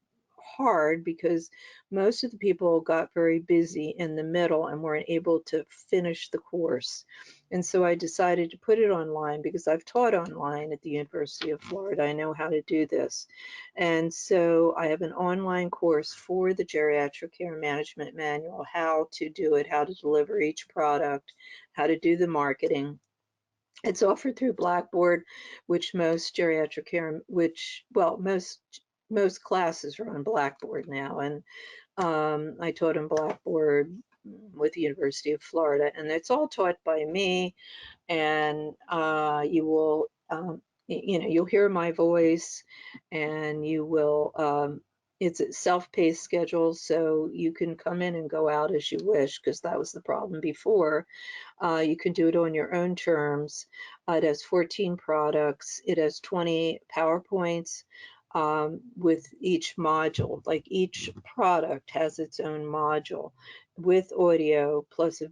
hard because most of the people got very busy in the middle and weren't able to finish the course. And so I decided to put it online because I've taught online at the University of Florida. I know how to do this. And so I have an online course for the Geriatric Care Management Manual, how to do it, how to deliver each product, how to do the marketing. It's offered through Blackboard, which most geriatric care, well, most classes are on Blackboard now. And I taught in Blackboard with the University of Florida, and it's all taught by me. And you will, you'll hear my voice, and you will. It's a self-paced schedule, so you can come in and go out as you wish, because that was the problem before. You can do it on your own terms. It has 14 products. It has 20 PowerPoints with each module. Like each product has its own module with audio plus a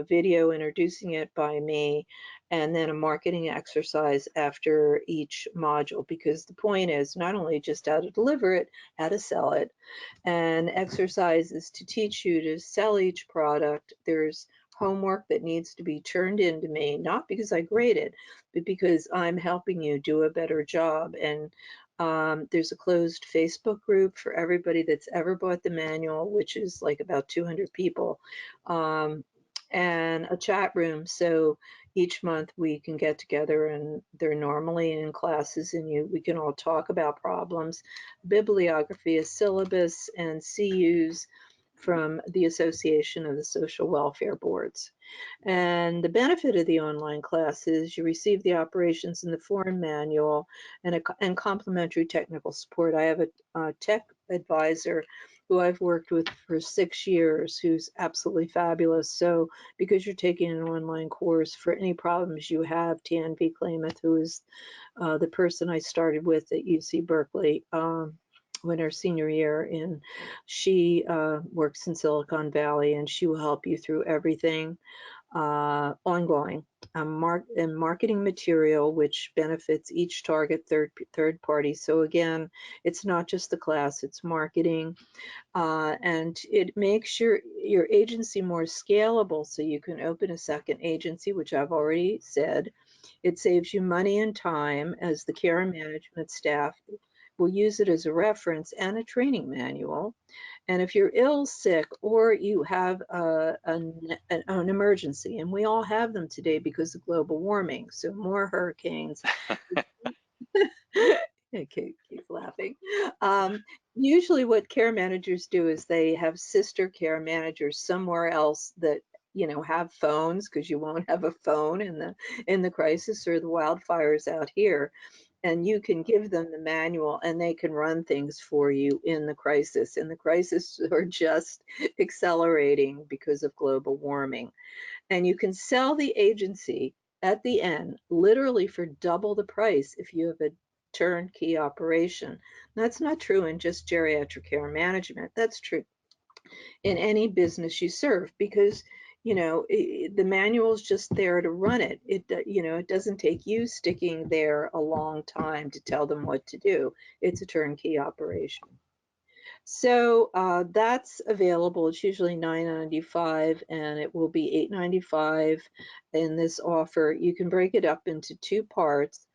video introducing it by me, and then a marketing exercise after each module, because the point is not only just how to deliver it, how to sell it, and exercises to teach you to sell each product. There's homework that needs to be turned into me, not because I grade it, but because I'm helping you do a better job. And there's a closed Facebook group for everybody that's ever bought the manual, which is like about 200 people, and a chat room. So each month we can get together, and they're normally in classes, and we can all talk about problems, bibliography, a syllabus, and CUs from the Association of the Social Welfare Boards. And the benefit of the online class is you receive the operations in the foreign manual and complimentary technical support. I have a tech advisor who I've worked with for 6 years, who's absolutely fabulous. So because you're taking an online course, for any problems you have, TNV Klamath, who is the person I started with at UC Berkeley, when her senior year, and she works in Silicon Valley, and she will help you through everything ongoing. And marketing material, which benefits each target third party. So again, it's not just the class, it's marketing, and it makes your agency more scalable, so you can open a second agency, which I've already said. It saves you money and time, as the care and management staff will use it as a reference and a training manual. And if you're ill, sick, or you have an emergency, and we all have them today because of global warming, so more hurricanes. Keep laughing. Usually what care managers do is they have sister care managers somewhere else that have phones, because you won't have a phone in the crisis or the wildfires out here. And you can give them the manual, and they can run things for you in the crisis. And the crises are just accelerating because of global warming. And you can sell the agency at the end, literally for double the price if you have a turnkey operation. That's not true in just geriatric care management. That's true in any business you serve, because the manual is just there to run it. It doesn't take you sticking there a long time to tell them what to do. It's a turnkey operation. So that's available. It's usually $9.95, and it will be $8.95 in this offer. You can break it up into two parts.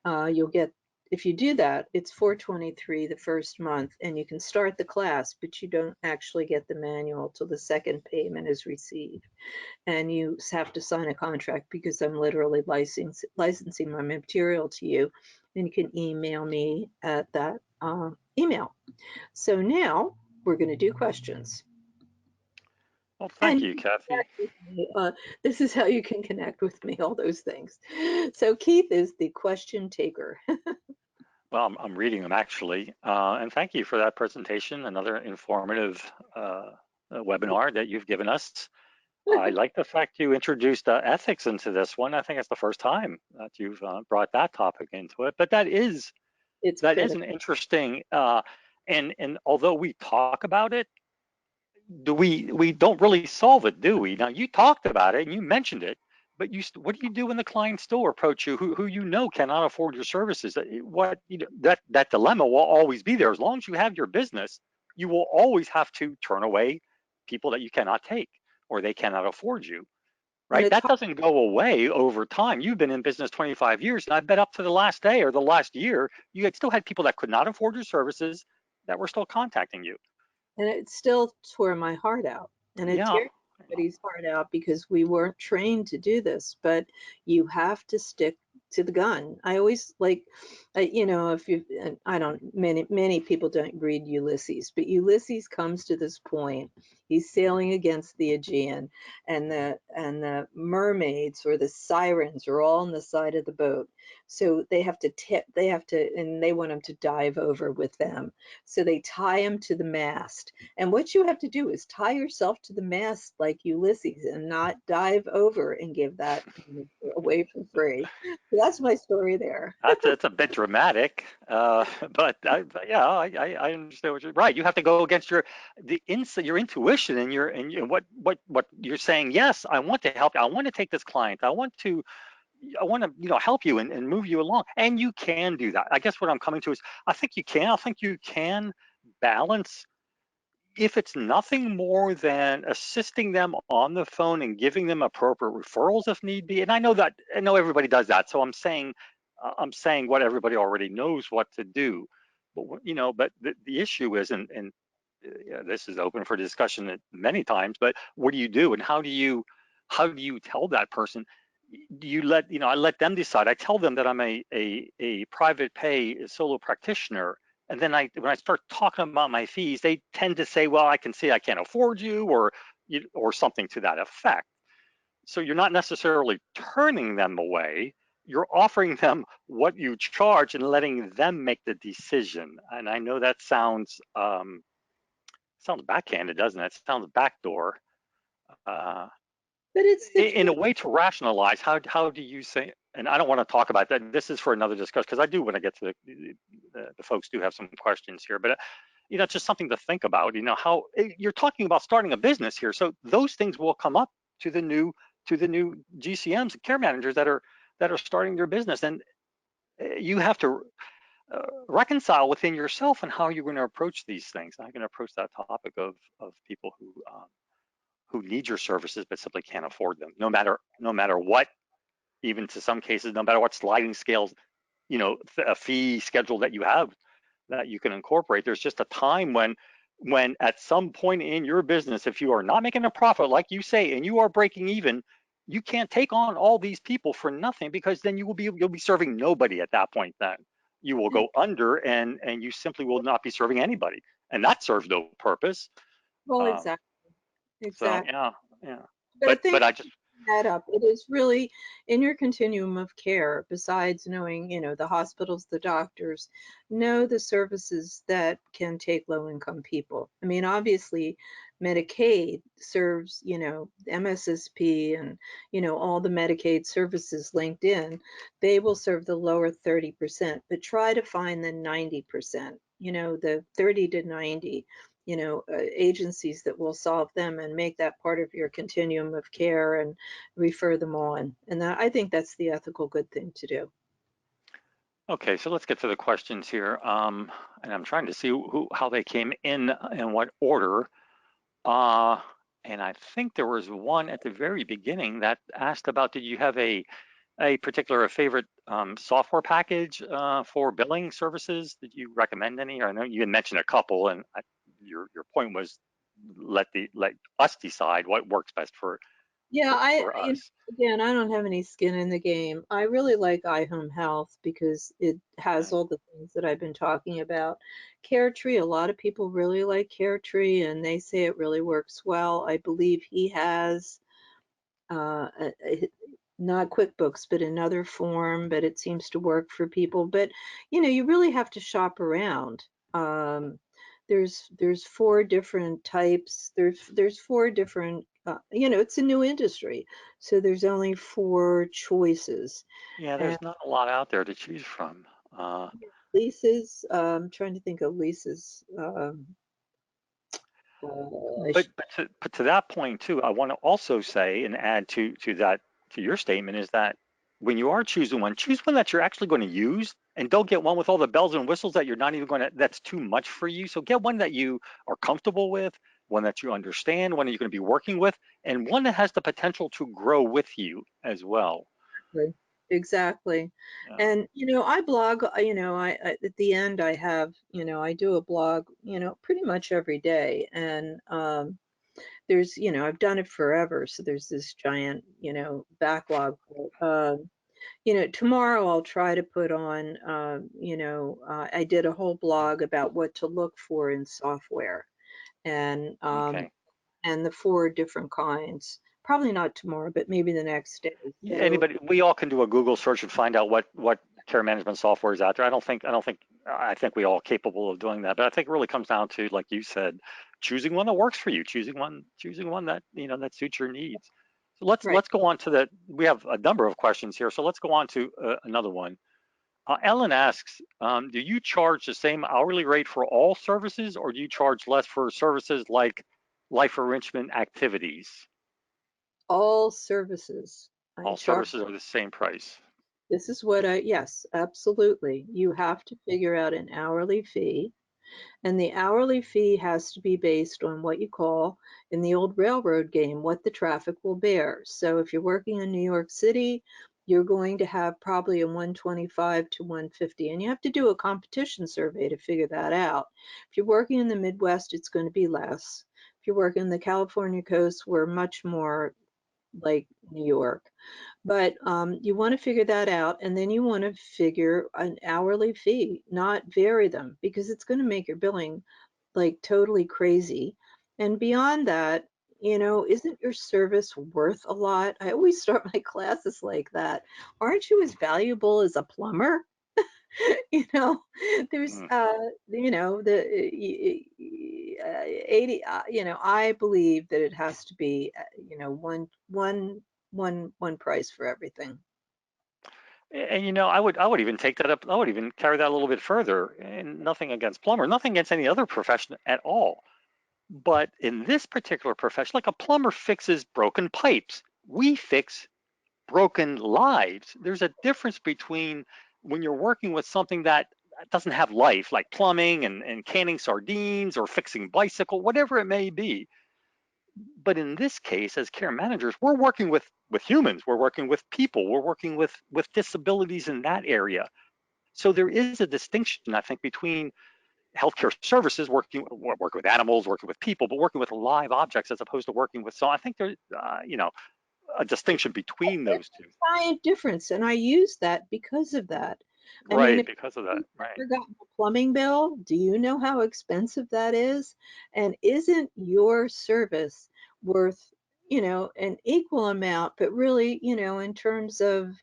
You'll get, if you do that, it's $423 the first month, and you can start the class, but you don't actually get the manual till the second payment is received. And you have to sign a contract, because I'm literally licensing my material to you, and you can email me at that email. So now we're going to do questions. Well, thank And you, you can Kathy. connect with me. This is how you can connect with me, all those things. So Keith is the question taker. Well, I'm reading them actually, and thank you for that presentation. Another informative webinar that you've given us. I like the fact you introduced ethics into this one. I think it's the first time that you've brought that topic into it. But It's that is an critical. interesting, and although we talk about it, we don't really solve it, do we? Now you talked about it and you mentioned it, but what do you do when the client still approach you, who cannot afford your services? What that dilemma will always be there as long as you have your business. you will always have to turn away people that you cannot take or they cannot afford you, And right? it's That doesn't go away over time. You've been in business 25 years, and I bet up to the last day or the last year, you had still had people that could not afford your services that were still contacting you. and it still tore my heart out. And it Yeah. tears everybody's heart out because we weren't trained to do this. But you have to stick to the gun. I always like, you know, if you, and I don't, many people don't read Ulysses, but Ulysses comes to this point. He's sailing against the Aegean, and the mermaids or the sirens are all on the side of the boat. So they have to tip, they have to, and they want him to dive over with them. So they tie him to the mast. And what you have to do is tie yourself to the mast like Ulysses and not dive over and give that away for free. So that's my story there. That's a bit dramatic, but yeah, I understand what you're right. You have to go against your intuition and what you're saying. Yes, I want to help you. I want to take this client. I want to help you and move you along, and you can do that. I guess what I'm coming to is I think you can. I think you can balance if it's nothing more than assisting them on the phone and giving them appropriate referrals if need be. And I know everybody does that. So I'm saying what everybody already knows what to do. But the issue is, and yeah, this is open for discussion many times. But what do you do, and how do you tell that person? Do you I let them decide. I tell them that I'm a private pay solo practitioner, and then when I start talking about my fees, they tend to say, well, I can see I can't afford you, or something to that effect. So you're not necessarily turning them away. You're offering them what you charge and letting them make the decision. And I know that sounds backhanded, doesn't it? It sounds backdoor. Uh, But it's the in a truth. way to rationalize, how do you say, and I don't want to talk about that. This is for another discussion because I do want to get to the folks do have some questions here, but it's just something to think about. How you're talking about starting a business here, so those things will come up to the new GCMs, care managers that are starting their business, and you have to reconcile within yourself and how you're going to approach these things. I'm going to approach that topic of people who need your services but simply can't afford them, no matter what. Even to some cases, no matter what sliding scales, a fee schedule that you have that you can incorporate. There's just a time when at some point in your business, if you are not making a profit, like you say, and you are breaking even, you can't take on all these people for nothing, because then you'll be serving nobody at that point. Then you will go under, and you simply will not be serving anybody, and that serves no purpose. Well, Uh, exactly, so exactly. yeah, yeah. But I But think I just that up, it is really in your continuum of care, besides knowing, the hospitals, the doctors, know the services that can take low income people. I mean, obviously, Medicaid serves, MSSP and, all the Medicaid services linked in, they will serve the lower 30%, but try to find the 90%, the 30 to 90 agencies that will solve them and make that part of your continuum of care and refer them on. And that, I think that's the ethical good thing to do. Okay, so let's get to the questions here. And I'm trying to see how they came in what order. Uh, and I think there was one at the very beginning that asked about, did you have a particular favorite software package for billing services? Did you recommend any? Or I know you had mentioned a couple, and your point was let us decide what works best for Yeah, for, for us. again, I don't have any skin in the game. I really like iHome Health because it has Okay. all the things that I've been talking about. CareTree, a lot of people really like CareTree and they say it really works well. I believe he has not QuickBooks, but another form, but it seems to work for people. But you really have to shop around. Um, there's four different types. There's four different. It's a new industry, so there's only four choices. Yeah, And there's not a lot out there to choose from. leases, trying to think of leases. I But to that point too, I want to also say and add to your statement is that when you are choosing one, choose one that you're actually going to use, and don't get one with all the bells and whistles that you're not even going to, that's too much for you. So get one that you are comfortable with, one that you understand, one that you're going to be working with, and one that has the potential to grow with you as well. Exactly. Exactly. Yeah. And, I blog, at the end, I have, I do a blog, pretty much every day. And there's, I've done it forever. So there's this giant, backlog. Tomorrow I'll try to put on, I did a whole blog about what to look for in software and, Okay. and the four different kinds. Probably not tomorrow, but maybe the next day. Yeah, So, anybody, we all can do a Google search and find out what care management software is out there. I think we all are capable of doing that. But I think it really comes down to, like you said, choosing one that works for you, choosing one that, that suits your needs. So right. let's go on to the. We have a number of questions here, so let's go on to another one. Ellen asks, do you charge the same hourly rate for all services, or do you charge less for services like life enrichment activities? All services. I All charge. services are the same price. This is what yes, absolutely. You have to figure out an hourly fee, and the hourly fee has to be based on what you call, in the old railroad game, what the traffic will bear. So if you're working in New York City, you're going to have probably a 125 to 150, and you have to do a competition survey to figure that out. If you're working in the Midwest, it's going to be less. If you're working in the California coast, we're much more like New York. But you want to figure that out, and then you want to figure an hourly fee, not vary them, because it's going to make your billing like totally crazy. And beyond that, isn't your service worth a lot? I always start my classes like that. Aren't you as valuable as a plumber? you know there's Mm. the 80, I believe that it has to be one price for everything. And I would even take that up. I would even carry that a little bit further. And nothing against plumber, nothing against any other profession at all. But in this particular profession, like a plumber fixes broken pipes, we fix broken lives. There's a difference between when you're working with something that doesn't have life, like plumbing and canning sardines or fixing bicycle, whatever it may be. But in this case, as care managers, we're working with humans, we're working with people, we're working with disabilities in that area. So there is a distinction, I think, between healthcare services, working with animals, working with people, but working with live objects as opposed to working with. So I think there's a distinction between There's those two. a giant difference, and I use that because of that. I mean, Right, if because of that. you've Right. ever gotten a plumbing bill, do you know how expensive that is? And isn't your service worth, an equal amount, but really, in terms of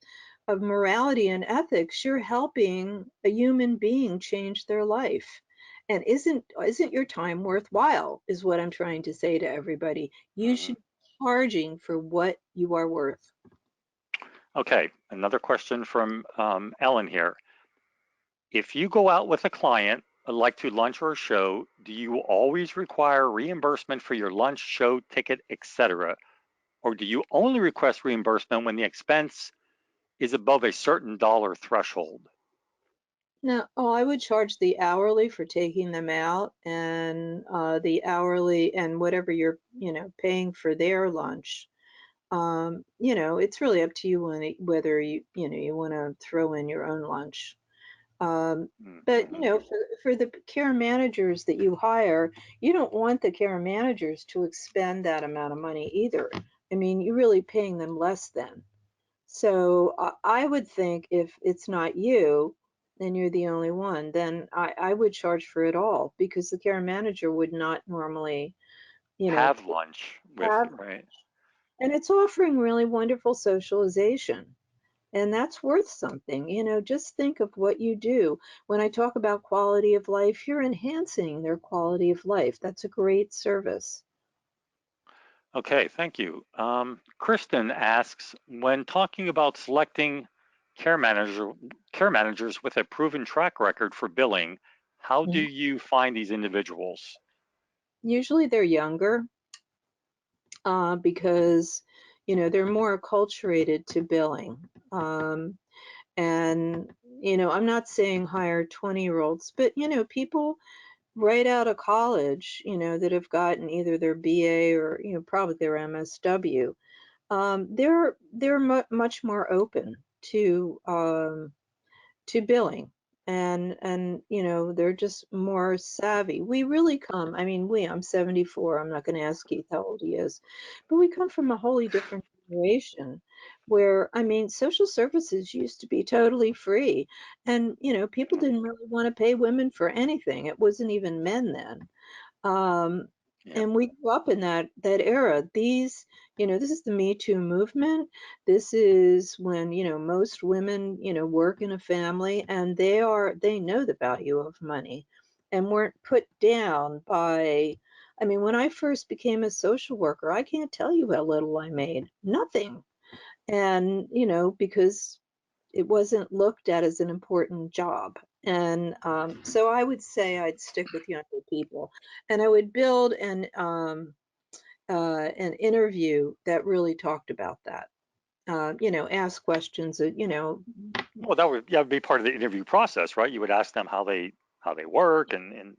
morality and ethics, you're helping a human being change their life. And isn't your time worthwhile, is what I'm trying to say to everybody. You Mhm. should be charging for what you are worth. Okay, another question from Ellen here. If you go out with a client, like to lunch or a show, do you always require reimbursement for your lunch, show, ticket, etc.? Or do you only request reimbursement when the expense is above a certain dollar threshold? No, oh, I would charge the hourly for taking them out, and the hourly and whatever you're, paying for their lunch. It's really up to you whether you want to throw in your own lunch. But Mm-hmm. for the care managers that you hire, you don't want the care managers to expend that amount of money either. I mean, you're really paying them less than. So I would think if it's not you, and you're the only one, then I would charge for it all, because the care manager would not normally, you know, Have lunch with, have, right? and it's offering really wonderful socialization. And that's worth something. Just think of what you do. When I talk about quality of life, you're enhancing their quality of life. That's a great service. Okay, thank you. Kristen asks, when talking about selecting care manager care managers with a proven track record for billing, how do Mhm. you find these individuals? Usually they're younger, because they're more acculturated to billing. And, I'm not saying hire 20-year-olds, but, people right out of college, that have gotten either their BA or, probably their MSW, they're much more open to billing, and they're just more savvy. We really come, I mean, I'm 74. I'm not going to ask Keith how old he is, but we come from a wholly different generation where, I mean, social services used to be totally free, and people didn't really want to pay women for anything. It wasn't even men then. um, Yeah. and we grew up in that era. This is the Me Too movement. This is when, most women, work in a family, and they know the value of money and weren't put down by, I mean, when I first became a social worker, I can't tell you how little I made. Nothing. And, because it wasn't looked at as an important job. And so I would say I'd stick with younger people, and I would build an interview that really talked about that. Ask questions that, Well, that would be part of the interview process, right? You would ask them how they work and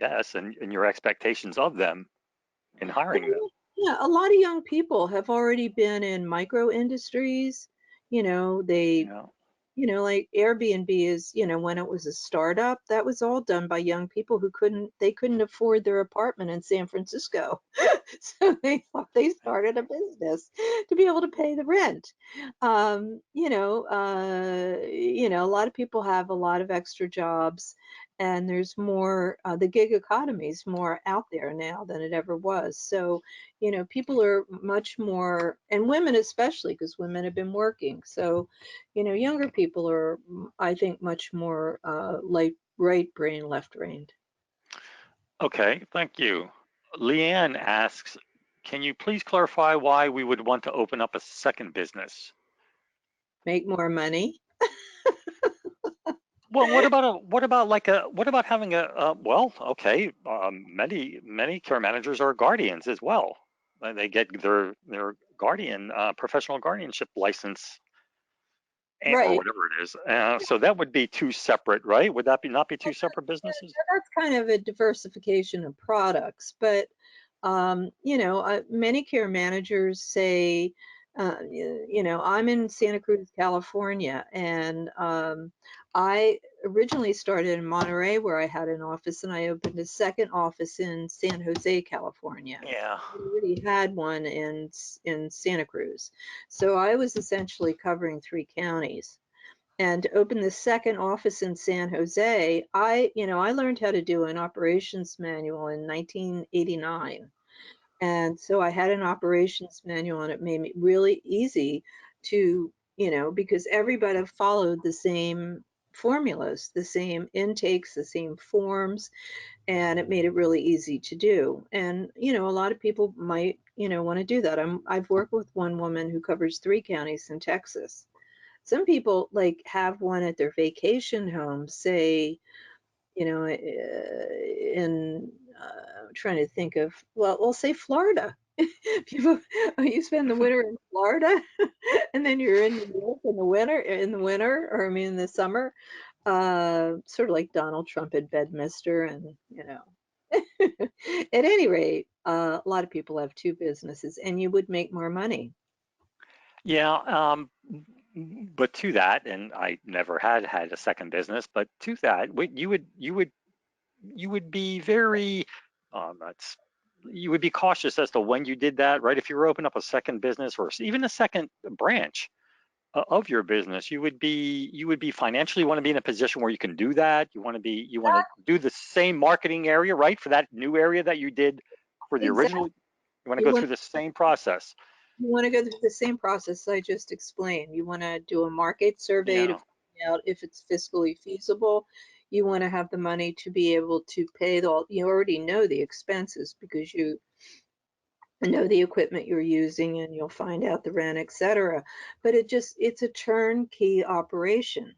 yes, and your expectations of them in hiring them. well, yeah, a lot of young people have already been in micro industries. They Yeah. like Airbnb is, when it was a startup, that was all done by young people who couldn't afford their apartment in San Francisco. So they started a business to be able to pay the rent. A lot of people have a lot of extra jobs, and there's more, the gig economy is more out there now than it ever was. So, people are much more, and women especially, because women have been working. So, younger people are, I think, much more like right brain, left brained. Okay, thank you. Leanne asks, can you please clarify why we would want to open up a second business? Make more money. Well, what about having well, okay, many care managers are guardians as well. They get their guardian professional guardianship license or Right. whatever it is. So that would be two separate, right? Would that be not be two separate businesses? That's kind of a diversification of products, but many care managers say, I'm in Santa Cruz, California, and I originally started in Monterey, where I had an office, and I opened a second office in San Jose, California. Yeah. I already had one in Santa Cruz, so I was essentially covering 3 counties. And to open the second office in San Jose, I learned how to do an operations manual in 1989. And so I had an operations manual, and it made me really easy to, because everybody followed the same formulas, the same intakes, the same forms, and it made it really easy to do. And, a lot of people might, want to do that. I've worked with one woman who covers 3 counties in Texas. Some people like have one at their vacation home, say, in I'm trying to think of, well, we'll say Florida. People, you spend the winter in Florida, and then you're in New York in the winter, or I mean in the summer. Sort of like Donald Trump at Bedminster, and at any rate, a lot of people have 2 businesses, and you would make more money. Yeah, but to that, and I never had a second business, but to that, you would be very that's you would be cautious as to when you did that, right? If you were open up a second business or even a second branch of your business, you would be financially, you want to be in a position where you can do that. You want to do the same marketing area, right? For that new area that you did for the Exactly. original, you want to You go want through the same process. You want to go through the same process I just explained. You want to do a market survey to Yeah. find out if it's fiscally feasible. You want to have the money to be able to pay you already know the expenses because you know the equipment you're using, and you'll find out the rent, etc. But it's a turnkey operation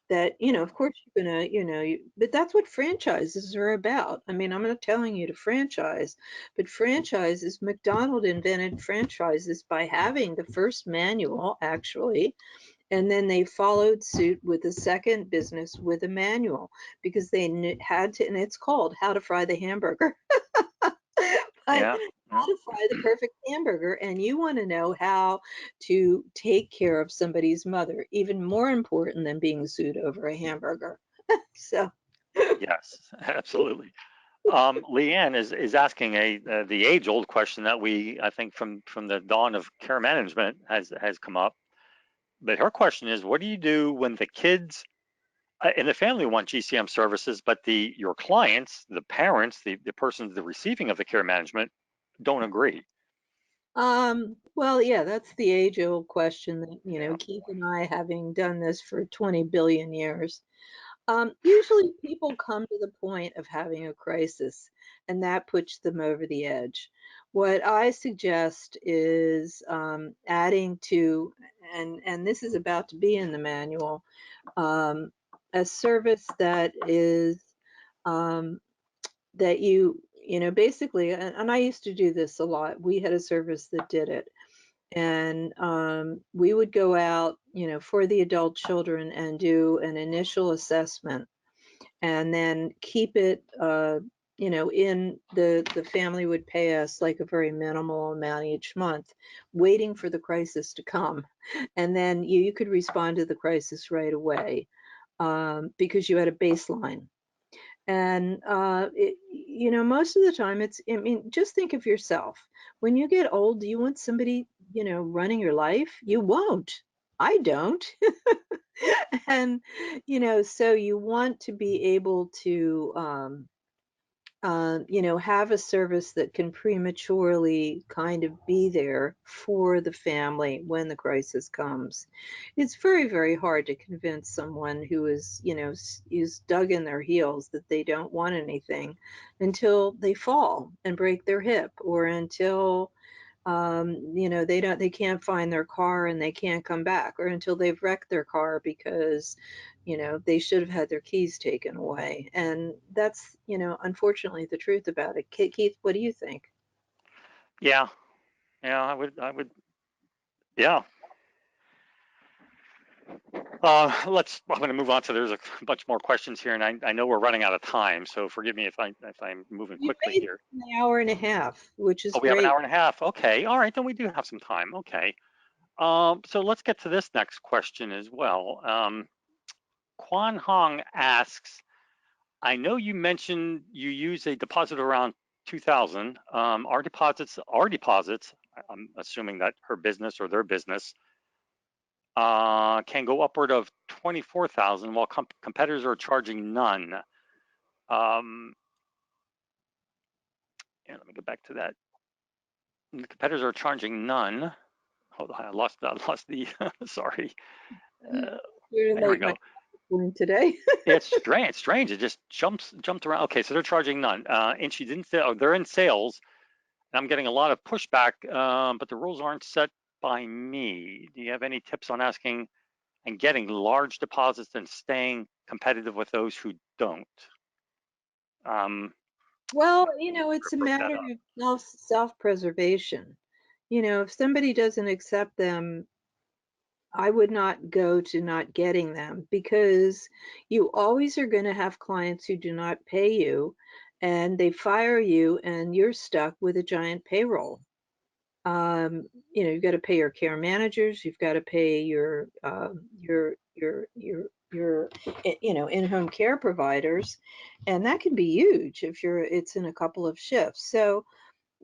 that, of course you're gonna, but that's what franchises are about. I mean, I'm not telling you to franchise, but franchises, McDonald invented franchises by having the first manual, actually, And then they followed suit with a second business with a manual because they had to, and it's called How to Fry the Hamburger. But Yeah. how Yeah. to fry the perfect hamburger, and you want to know how to take care of somebody's mother, even more important than being sued over a hamburger. So, Yes, absolutely. Leanne is asking the age-old question that I think from the dawn of care management has come up. But her question is, what do you do when the kids in the family want GCM services, but your clients, the parents, the person, the receiving of the care management, don't agree? well, yeah, that's the age-old question that, Yeah. Keith and I, having done this for 20 billion years, usually people come to the point of having a crisis, and that puts them over the edge. What I suggest is adding to, and this is about to be in the manual, um, a service that is um, that basically, and I used to do this a lot. We had a service that did it, and we would go out, for the adult children and do an initial assessment, and then keep it, in the family would pay us like a very minimal amount each month, waiting for the crisis to come, and then you could respond to the crisis right away, because you had a baseline. And most of the time, I mean, just think of yourself. When you get old, do you want somebody, running your life? You won't. I don't. And, so you want to be able to, have a service that can prematurely kind of be there for the family when the crisis comes. It's very, very hard to convince someone who is dug in their heels that they don't want anything until they fall and break their hip, or until they can't find their car and they can't come back, or until they've wrecked their car because they should have had their keys taken away. And that's, unfortunately, the truth about it. Keith, what do you think? Yeah. Yeah. Yeah. I'm going to move on to. There's a bunch more questions here, and I know we're running out of time, so forgive me if I'm moving You quickly made it here. an hour and a half, which is Oh, we have an great. hour and a half. Okay, all right, then we do have some time. Okay, so let's get to this next question as well. Quan Hong asks, I know you mentioned you use a deposit around 2,000. Our deposits, I'm assuming that her business or their business, can go upward of 24,000 while competitors are charging none. Um, and let me go back to that. The competitors are charging none. Hold on, I lost the, sorry. Uh, You're there we like my go. point today. It's strange. It's strange. It just jumped around. Okay, so they're charging none. And she didn't say, oh, they're in sales. And I'm getting a lot of pushback, but the rules aren't set by me. Do you have any tips on asking and getting large deposits and staying competitive with those who don't? Um, Well, it's sort a of broke that matter up. of self-preservation. If somebody doesn't accept them, I would not go to not getting them, because you always are going to have clients who do not pay you, and they fire you and you're stuck with a giant payroll. You've got to pay your care managers, you've got to pay your in-home care providers, and that can be huge if it's in a couple of shifts. So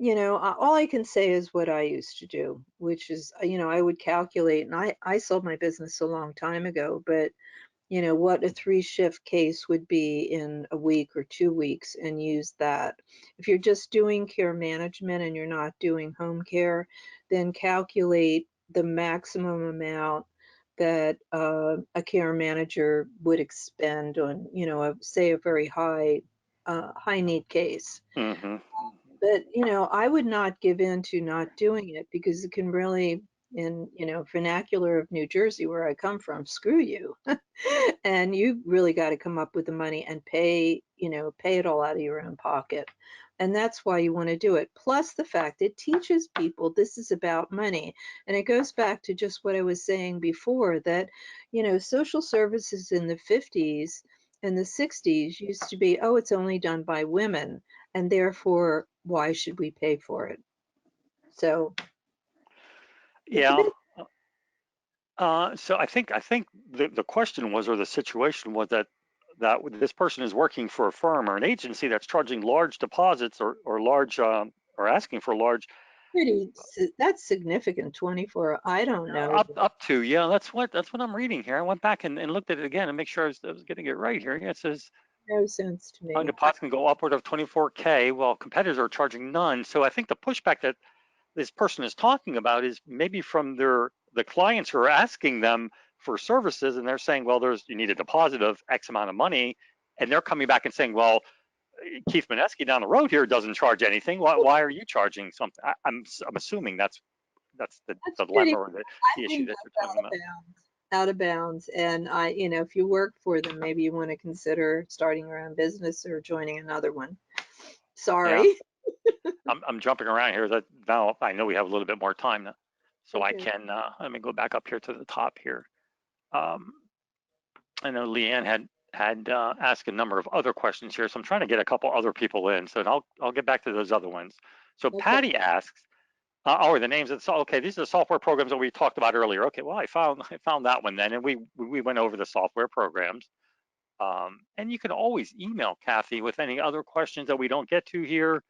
all I can say is what I used to do, which is, I would calculate, and I sold my business a long time ago, but what a three-shift case would be in a week or 2 weeks, and use that. If you're just doing care management and you're not doing home care, then calculate the maximum amount that a care manager would expend on, say, a very high need case. Hmm. But, I would not give in to not doing it, because it can really, in, vernacular of New Jersey, where I come from, screw you. And you really got to come up with the money and pay it all out of your own pocket. And that's why you want to do it. Plus the fact it teaches people this is about money. And it goes back to just what I was saying before, that, social services in the 50s and the 60s used to be, oh, it's only done by women, and therefore, why should we pay for it? So it's a Yeah. bit So I think the question was, or the situation was, that this person is working for a firm or an agency that's charging large deposits, or large or asking for large, that's significant. 24, I don't know. up to, yeah, that's what I'm reading here. I went back and looked at it again and make sure I was getting it right here. Yeah, it says No sense to me. deposits can go upward of 24K, while competitors are charging none. So I think the pushback that this person is talking about is maybe from the clients who are asking them for services, and they're saying, well, you need a deposit of X amount of money, and they're coming back and saying, well, Keith Mineski down the road here doesn't charge anything. Why are you charging something? I'm assuming that's the That's dilemma, pretty, or I the issue think that you're that's talking about. out of bounds. And if you work for them, maybe you want to consider starting your own business or joining another one. Yeah, Sorry. I'm jumping around here. That now I know we have a little bit more time now, so I Okay. can let me go back up here to the top here. Um, I know Leanne had asked a number of other questions here, so I'm trying to get a couple other people in. So I'll get back to those other ones. So Okay. Patty asks, oh, the names of the, okay, these are the software programs that we talked about earlier. Okay, well, I found that one then, and we went over the software programs. And you can always email Kathy with any other questions that we don't get to here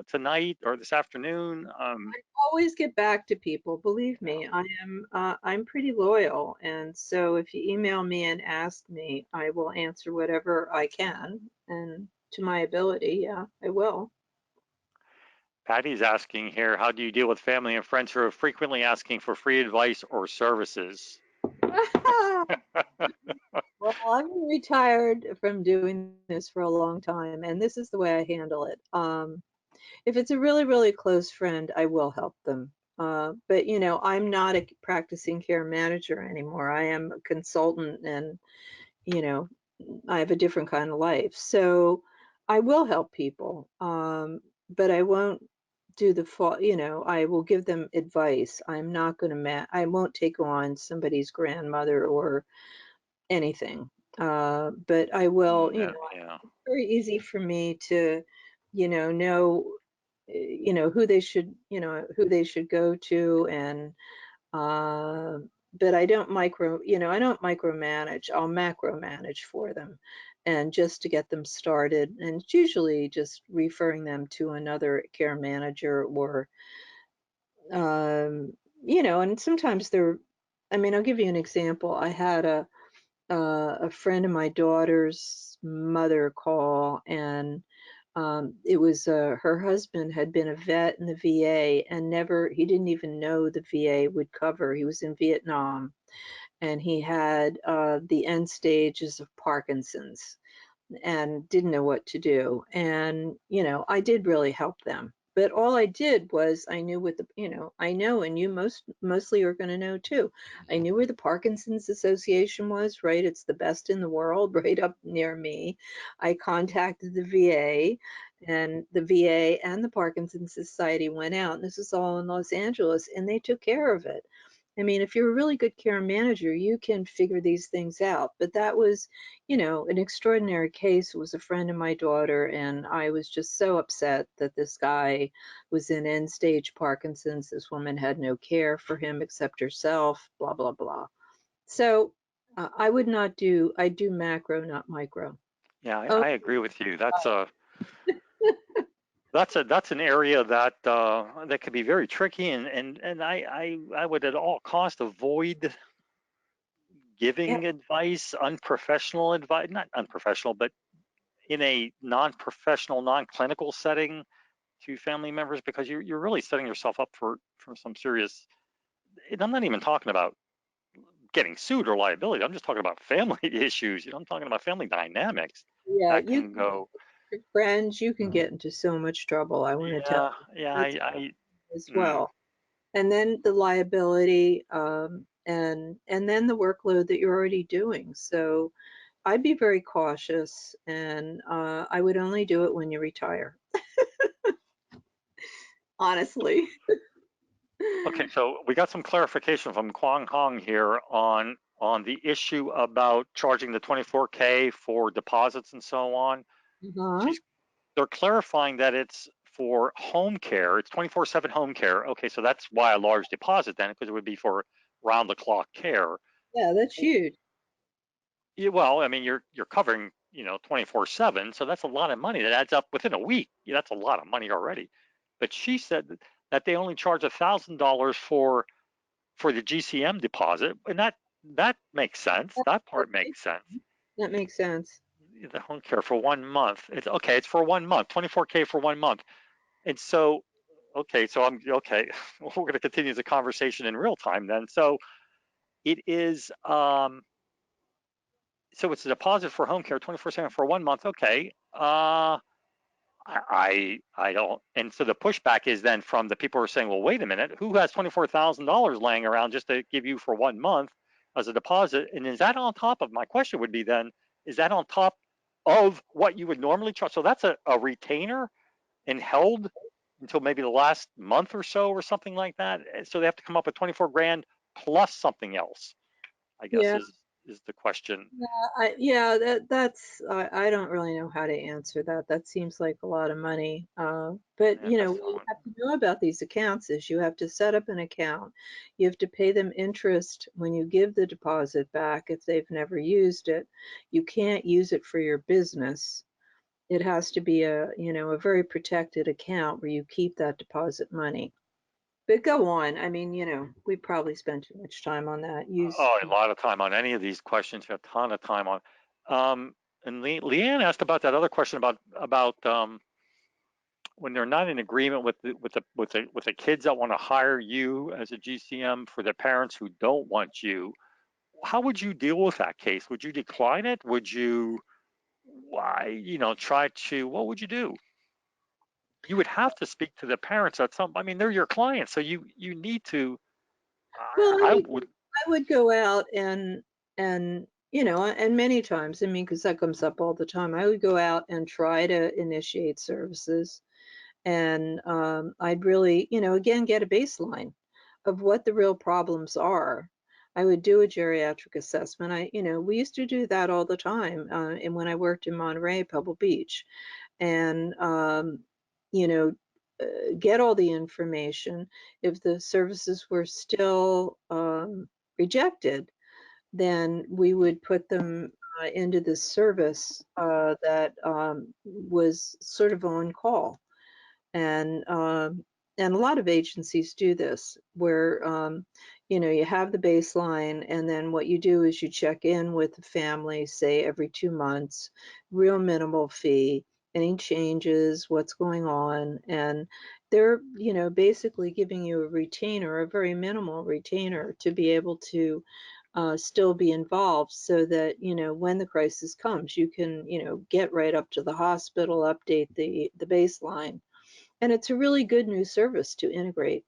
tonight or this afternoon. Always get back to people. Believe me, I'm pretty loyal. And so if you email me and ask me, I will answer whatever I can. And to my ability, yeah, I will. Patty's asking here, how do you deal with family and friends who are frequently asking for free advice or services? Well, I've been retired from doing this for a long time, and this is the way I handle it. If it's a really, really close friend, I will help them. But I'm not a practicing care manager anymore. I am a consultant, and you know, I have a different kind of life. So I will help people, but I won't do the fault. I will give them advice. I'm not going to I won't take on somebody's grandmother or anything. But I will, Yeah. very easy for me to, know, who they should go to, and uh, but I don't micromanage. I'll macro manage for them, and just to get them started. And it's usually just referring them to another care manager, or and sometimes I mean, I'll give you an example. I had a friend of my daughter's mother call, and it was her husband had been a vet in the VA, and he didn't even know the VA would cover. He was in Vietnam, and he had the end stages of Parkinson's and didn't know what to do. And, I did really help them. But all I did was I knew I know, and you mostly are going to know too. I knew where the Parkinson's Association was, right? It's the best in the world, right up near me. I contacted the VA, and the VA and the Parkinson's Society went out, and this is all in Los Angeles, and they took care of it. I mean, if you're a really good care manager, you can figure these things out. But that was, an extraordinary case. It was a friend of my daughter, and I was just so upset that this guy was in end stage Parkinson's. This woman had no care for him except herself, blah, blah, blah. So I do macro, not micro. Yeah, Oh, I agree with you. That's an area that could be very tricky, and I would at all cost avoid yeah, giving advice, unprofessional advice, not unprofessional, but in a non-professional, non-clinical setting to family members, because you're really setting yourself up for some serious. And I'm not even talking about getting sued or liability. I'm just talking about family issues. I'm talking about family dynamics yeah, that can go. your friends, you can get into so much trouble. I want to tell Yeah, yeah. you, that's I as mm, well. And then the liability, and then the workload that you're already doing. So I'd be very cautious, and I would only do it when you retire. honestly. Okay, so we got some clarification from Kwang Hong here on the issue about charging the 24K for deposits and so on. Uh-huh. She's They're clarifying that it's for home care. It's 24/7 home care. Okay, so that's why a large deposit then, because it would be for round the clock care. Yeah, that's huge. Yeah, well, I mean, you're covering, 24/7, so that's a lot of money. That adds up within a week. Yeah, that's a lot of money already. But she said that they only charge $1,000 for the GCM deposit, and that makes sense. That That part makes sense. that makes sense. The home care for 1 month. It's okay. It's for 1 month, 24K for 1 month. And so, okay, so I'm okay. We're going to continue the conversation in real time then. So it is. So it's a deposit for home care, 24/7 for 1 month. Okay. I don't. And so the pushback is then from the people who are saying, well, wait a minute, who has $24,000 laying around just to give you for 1 month as a deposit? And is that on top of, my question would be then, is that on top of what you would normally charge? So that's a retainer and held until maybe the last month or so or something like that. So they have to come up with 24 grand plus something else, I guess Yeah. is the question. Yeah, that's I don't really know how to answer that. That seems like a lot of money. But Yeah, what that's you have to know about these accounts is you have to set up an account. You have to pay them interest when you give the deposit back if they've never used it. You can't use it for your business. It has to be a very protected account where you keep that deposit money. But go on. I mean, we probably spent too much time on that. Use. a lot of time on any of these questions. A ton of time on. And Leanne asked about that other question about when they're not in agreement with the kids that want to hire you as a GCM for the parents who don't want you. How would you deal with that case? Would you decline it? Would you, why, try to, what would you do? You would have to speak to the parents at some, I mean, they're your clients, so you need to, Well, I would, I would go out and many times, I mean, because that comes up all the time, I would go out and try to initiate services. And I'd really, again, get a baseline of what the real problems are. I would do a geriatric assessment. We used to do that all the time. And when I worked in Monterey, Pebble Beach, and you know, get all the information. If the services were still rejected, then we would put them into this service that was sort of on call. And a lot of agencies do this, where you have the baseline, and then what you do is you check in with the family, say every 2 months, real minimal fee, any changes, what's going on, and they're basically giving you a retainer, a very minimal retainer, to be able to still be involved, so that when the crisis comes, you can get right up to the hospital, update the baseline, and it's a really good new service to integrate.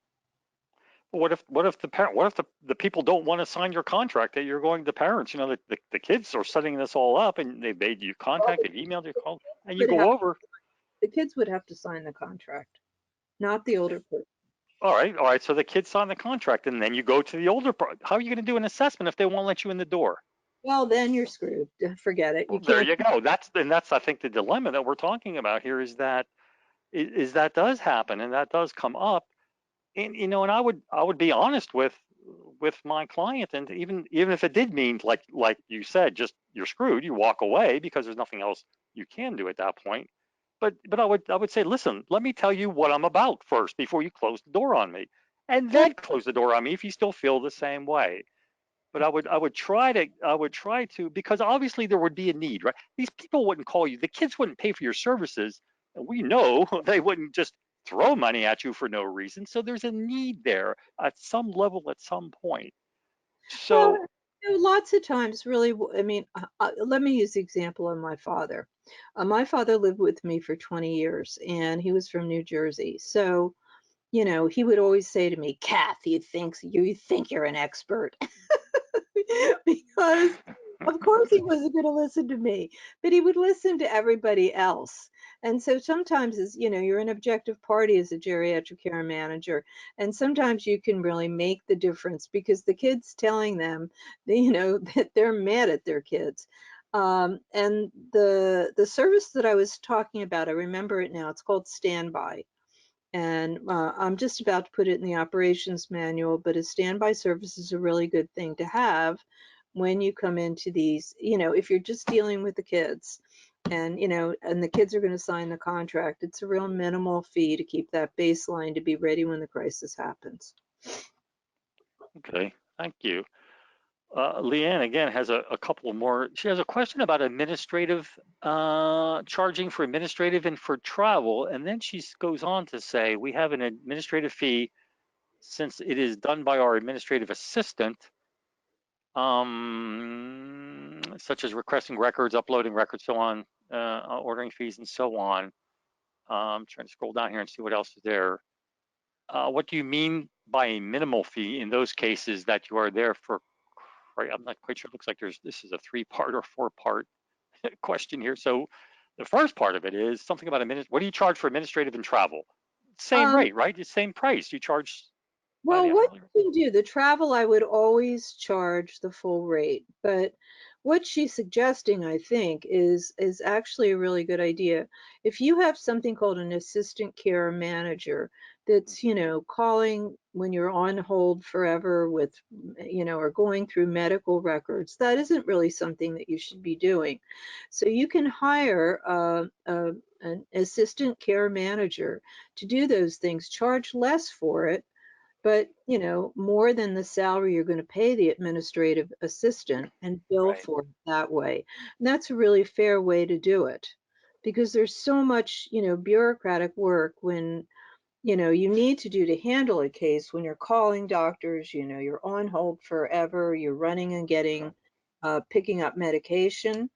what if the people don't want to sign your contract that you're going to parents? The kids are setting this all up and they've made you Well, contact, they've emailed you, called, and you would have go over. the kids would have to sign the contract, not the older person. All right. So the kids sign the contract, and then you go to the older part. How are you going to do an assessment if they won't let you in the door? Well, then you're screwed. Forget it. You Well, there can't. you go. That's I think the dilemma that we're talking about here is that does happen and that does come up. And and I would be honest with my client, and even if it did mean like you said, just you're screwed, you walk away because there's nothing else you can do at that point. But I would say, listen, let me tell you what I'm about first before you close the door on me, and Well, then close the door on me if you still feel the same way. But I would try to, because obviously there would be a need, right? These people wouldn't call you, the kids wouldn't pay for your services, and we know they wouldn't just throw money at you for no reason. So there's a need there at some level at some point. well, So lots of times, really. I mean, let me use the example of my father. My father lived with me for 20 years, and he was from New Jersey. So, he would always say to me, "Kath, you think you're an expert," because of course he wasn't going to listen to me, but he would listen to everybody else. And so sometimes, as you know, you're an objective party as a geriatric care manager, and sometimes you can really make the difference because the kids telling them, that they're mad at their kids. And the service that I was talking about, I remember it now. It's called Standby, and I'm just about to put it in the operations manual. But a standby service is a really good thing to have when you come into these. If you're just dealing with the kids, and the kids are going to sign the contract, it's a real minimal fee to keep that baseline to be ready when the crisis happens. Okay, thank you. Leanne again has a couple more. She has a question about administrative charging for administrative and for travel, and then she goes on to say we have an administrative fee since it is done by our administrative assistant, such as requesting records, uploading records, so on, ordering fees, and so on. I'm trying to scroll down here and see what else is there. What do you mean by a minimal fee in those cases that you are there for? Right, I'm not quite sure. It looks like this is a 3-part or 4-part question here. So the first part of it is something about a minute. What do you charge for administrative and travel? Same Um, rate, right? The same price. You charge by Well, the what hourly. you can do, the travel, I would always charge the full rate. But what she's suggesting, I think, is actually a really good idea. If you have something called an assistant care manager that's, calling when you're on hold forever with, or going through medical records, that isn't really something that you should be doing. So you can hire an assistant care manager to do those things, charge less for it, but more than the salary you're going to pay the administrative assistant, and bill Right. for it that way. And that's a really fair way to do it, because there's so much bureaucratic work when you need to do to handle a case, when you're calling doctors, you're on hold forever, you're running and getting picking up medication.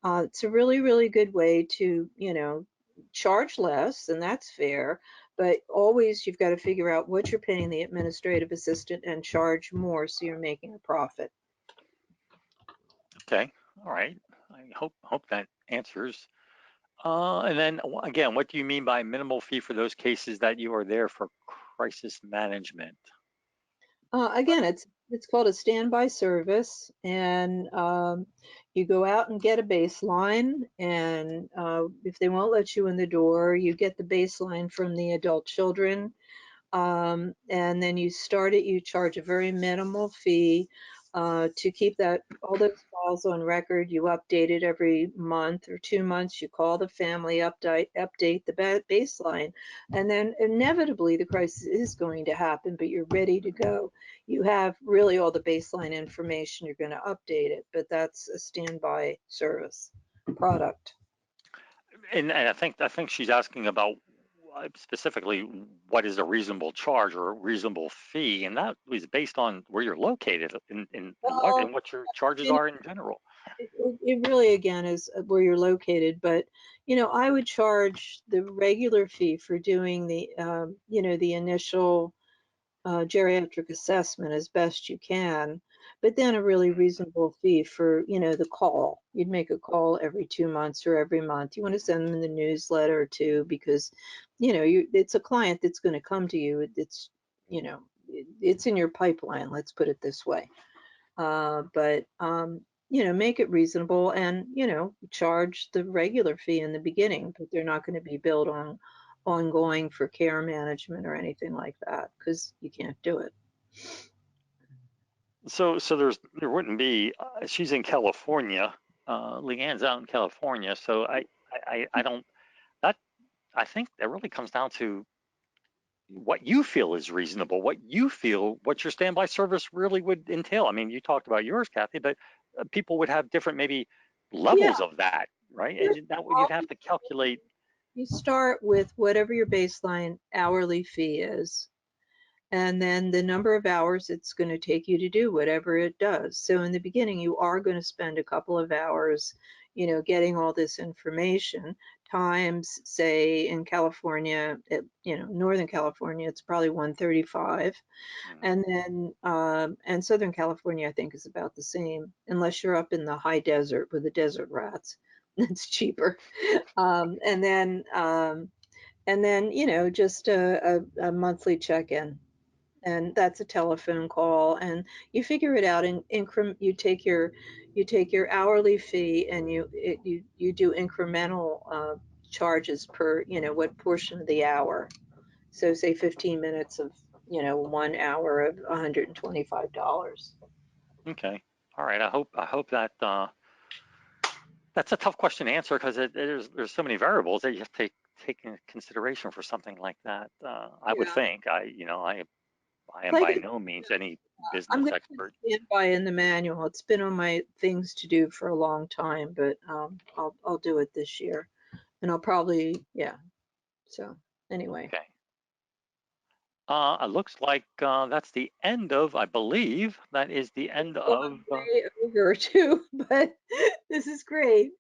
It's a really, really good way to, charge less, and that's fair. But always you've got to figure out what you're paying the administrative assistant and charge more so you're making a profit. Okay. All right. I hope that answers. And then again, what do you mean by minimal fee for those cases that you are there for crisis management? Again, it's called a standby service, and you go out and get a baseline, and if they won't let you in the door, you get the baseline from the adult children. And then you charge a very minimal fee to keep all those files on record. You update it every month or 2 months. You call the family, update the baseline, and then inevitably the crisis is going to happen, but you're ready to go. You have really all the baseline information. You're going to update it, but that's a standby service product. And I think she's asking about specifically what is a reasonable charge or a reasonable fee, and that is based on where you're located Well, and what your charges you know, are in general. it really again is where you're located, but I would charge the regular fee for doing the initial geriatric assessment as best you can, but then a really reasonable fee for the call. You'd make a call every 2 months or every month. You want to send them the newsletter too, because it's a client that's going to come to you. You know it's in your pipeline. Let's put it this way. But make it reasonable, and charge the regular fee in the beginning, but they're not going to be billed on ongoing for care management or anything like that, because you can't do it. So there wouldn't be. She's in California. Leanne's out in California, so I don't that I think that really comes down to what you feel is reasonable, what your standby service really would entail. I mean, you talked about yours, Kathy, but people would have different maybe Yeah, levels of that, right? first And that of you'd all, have to calculate. you start with whatever your baseline hourly fee is, and then the number of hours it's going to take you to do whatever it does. So in the beginning, you are going to spend a couple of hours, getting all this information. Times, say in California, Northern California, it's probably 135. Mhm. And then, and Southern California, I think, is about the same, unless you're up in the high desert with the desert rats. It's cheaper. And then, just a monthly check-in, and that's a telephone call, and you figure it out in increment. You take your hourly fee, and you do incremental charges per, what portion of the hour. So say 15 minutes of, 1 hour of $125. Okay. All right. I hope that that's a tough question to answer because there's so many variables that you have to take into consideration for something like that. I would Yeah, think I am like by I no means any I'm business gonna put expert. stand by in the manual. It's been on my things to do for a long time, but I'll do it this year, and I'll probably, yeah. So anyway, Okay. It looks like that's the end of, I believe, that is the end gone of. way over too, but this is great.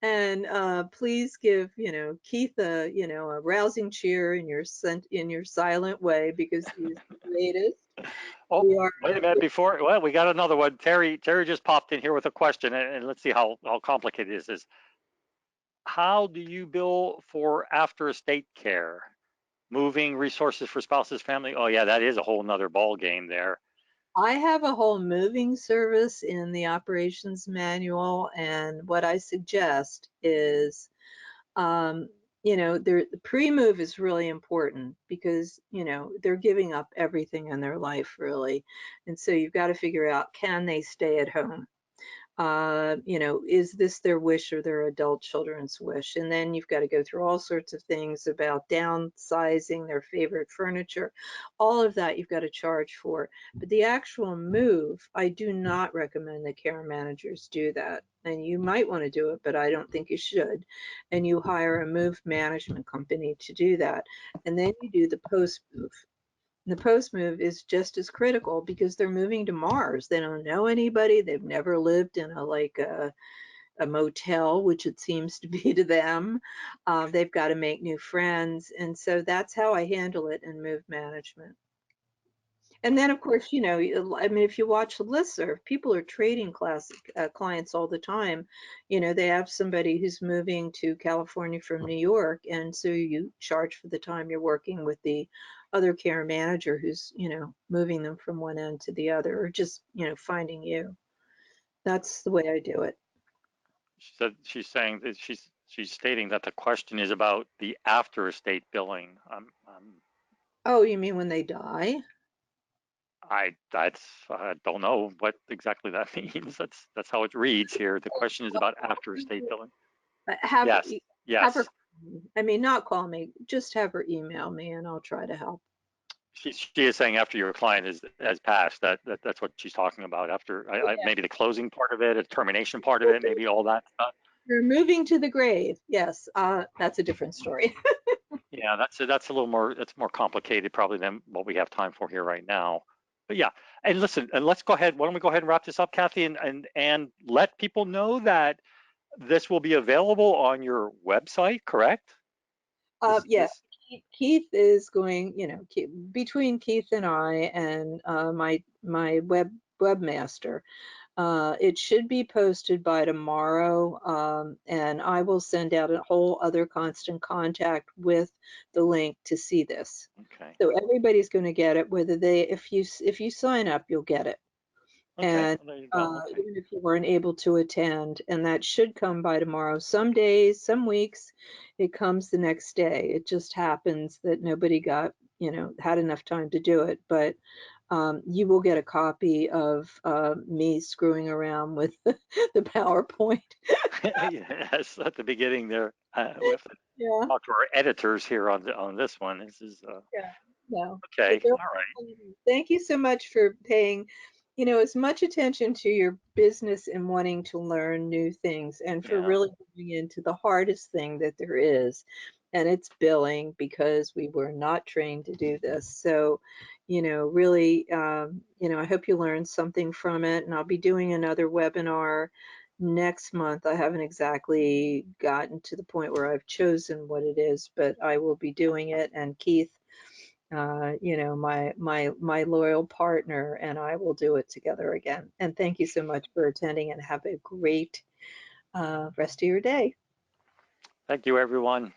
And please give, Keith a rousing cheer in your silent way, because he's the greatest. Oh, We are. wait a minute before. Well, we got another one. Terry just popped in here with a question, and let's see how complicated this is. How do you bill for after estate care? Moving resources for spouses, family. Oh yeah, that is a whole nother ball game there. I have a whole moving service in the operations manual, and what I suggest is, um, the pre-move is really important, because, they're giving up everything in their life, really. And so you've got to figure out, can they stay at home? Is this their wish or their adult children's wish? And then you've got to go through all sorts of things about downsizing their favorite furniture. All of that you've got to charge for. But the actual move, I do not recommend that care managers do that. And you might want to do it, but I don't think you should. And you hire a move management company to do that. And then you do the post move. The post move is just as critical, because they're moving to Mars. They don't know anybody. They've never lived in a motel, which it seems to be to them. They've got to make new friends. And so that's how I handle it in move management. And then, of course, I mean, if you watch the listserv, people are trading clients all the time. They have somebody who's moving to California from New York, and so you charge for the time you're working with the other care manager who's, moving them from one end to the other, or just, finding you. That's the way I do it. She said she's saying that she's stating that the question is about the after estate billing. Oh, you mean when they die? I don't know what exactly that means. That's how it reads here. The question is about after estate billing. Have her, Yes, have her, yes. I mean, not call me, just have her email me, and I'll try to help. She is saying after your client has passed. That's what she's talking about. After maybe the closing part of it, a termination part of it, maybe all that stuff. You're moving to the grave. Yes, that's a different story. Yeah, that's a little more that's more complicated probably than what we have time for here right now. But yeah, and listen, and let's go ahead. Why don't we go ahead and wrap this up, Kathy, and let people know that this will be available on your website, correct? This Yeah, this Keith is going, between Keith and I, and my webmaster. It should be posted by tomorrow, and I will send out a whole other constant contact with the link to see this. okay. So everybody's going to get it, whether if you sign up, you'll get it. Okay, And well, there you go. Okay. even if you weren't able to attend, and that should come by tomorrow. Some days, some weeks, it comes the next day. It just happens that nobody had enough time to do it. But you will get a copy of me screwing around with the PowerPoint. Yes, at the beginning there, we have to Yeah, talk to our editors here on this one. This is yeah, no. But okay. All right. thank you so much for paying, as much attention to your business and wanting to learn new things, and for Yeah. really going into the hardest thing that there is, and it's billing, because we were not trained to do this. So, really, I hope you learned something from it, and I'll be doing another webinar next month. I haven't exactly gotten to the point where I've chosen what it is, but I will be doing it. And Keith, my loyal partner, and I will do it together again. And thank you so much for attending, and have a great rest of your day. Thank you, everyone.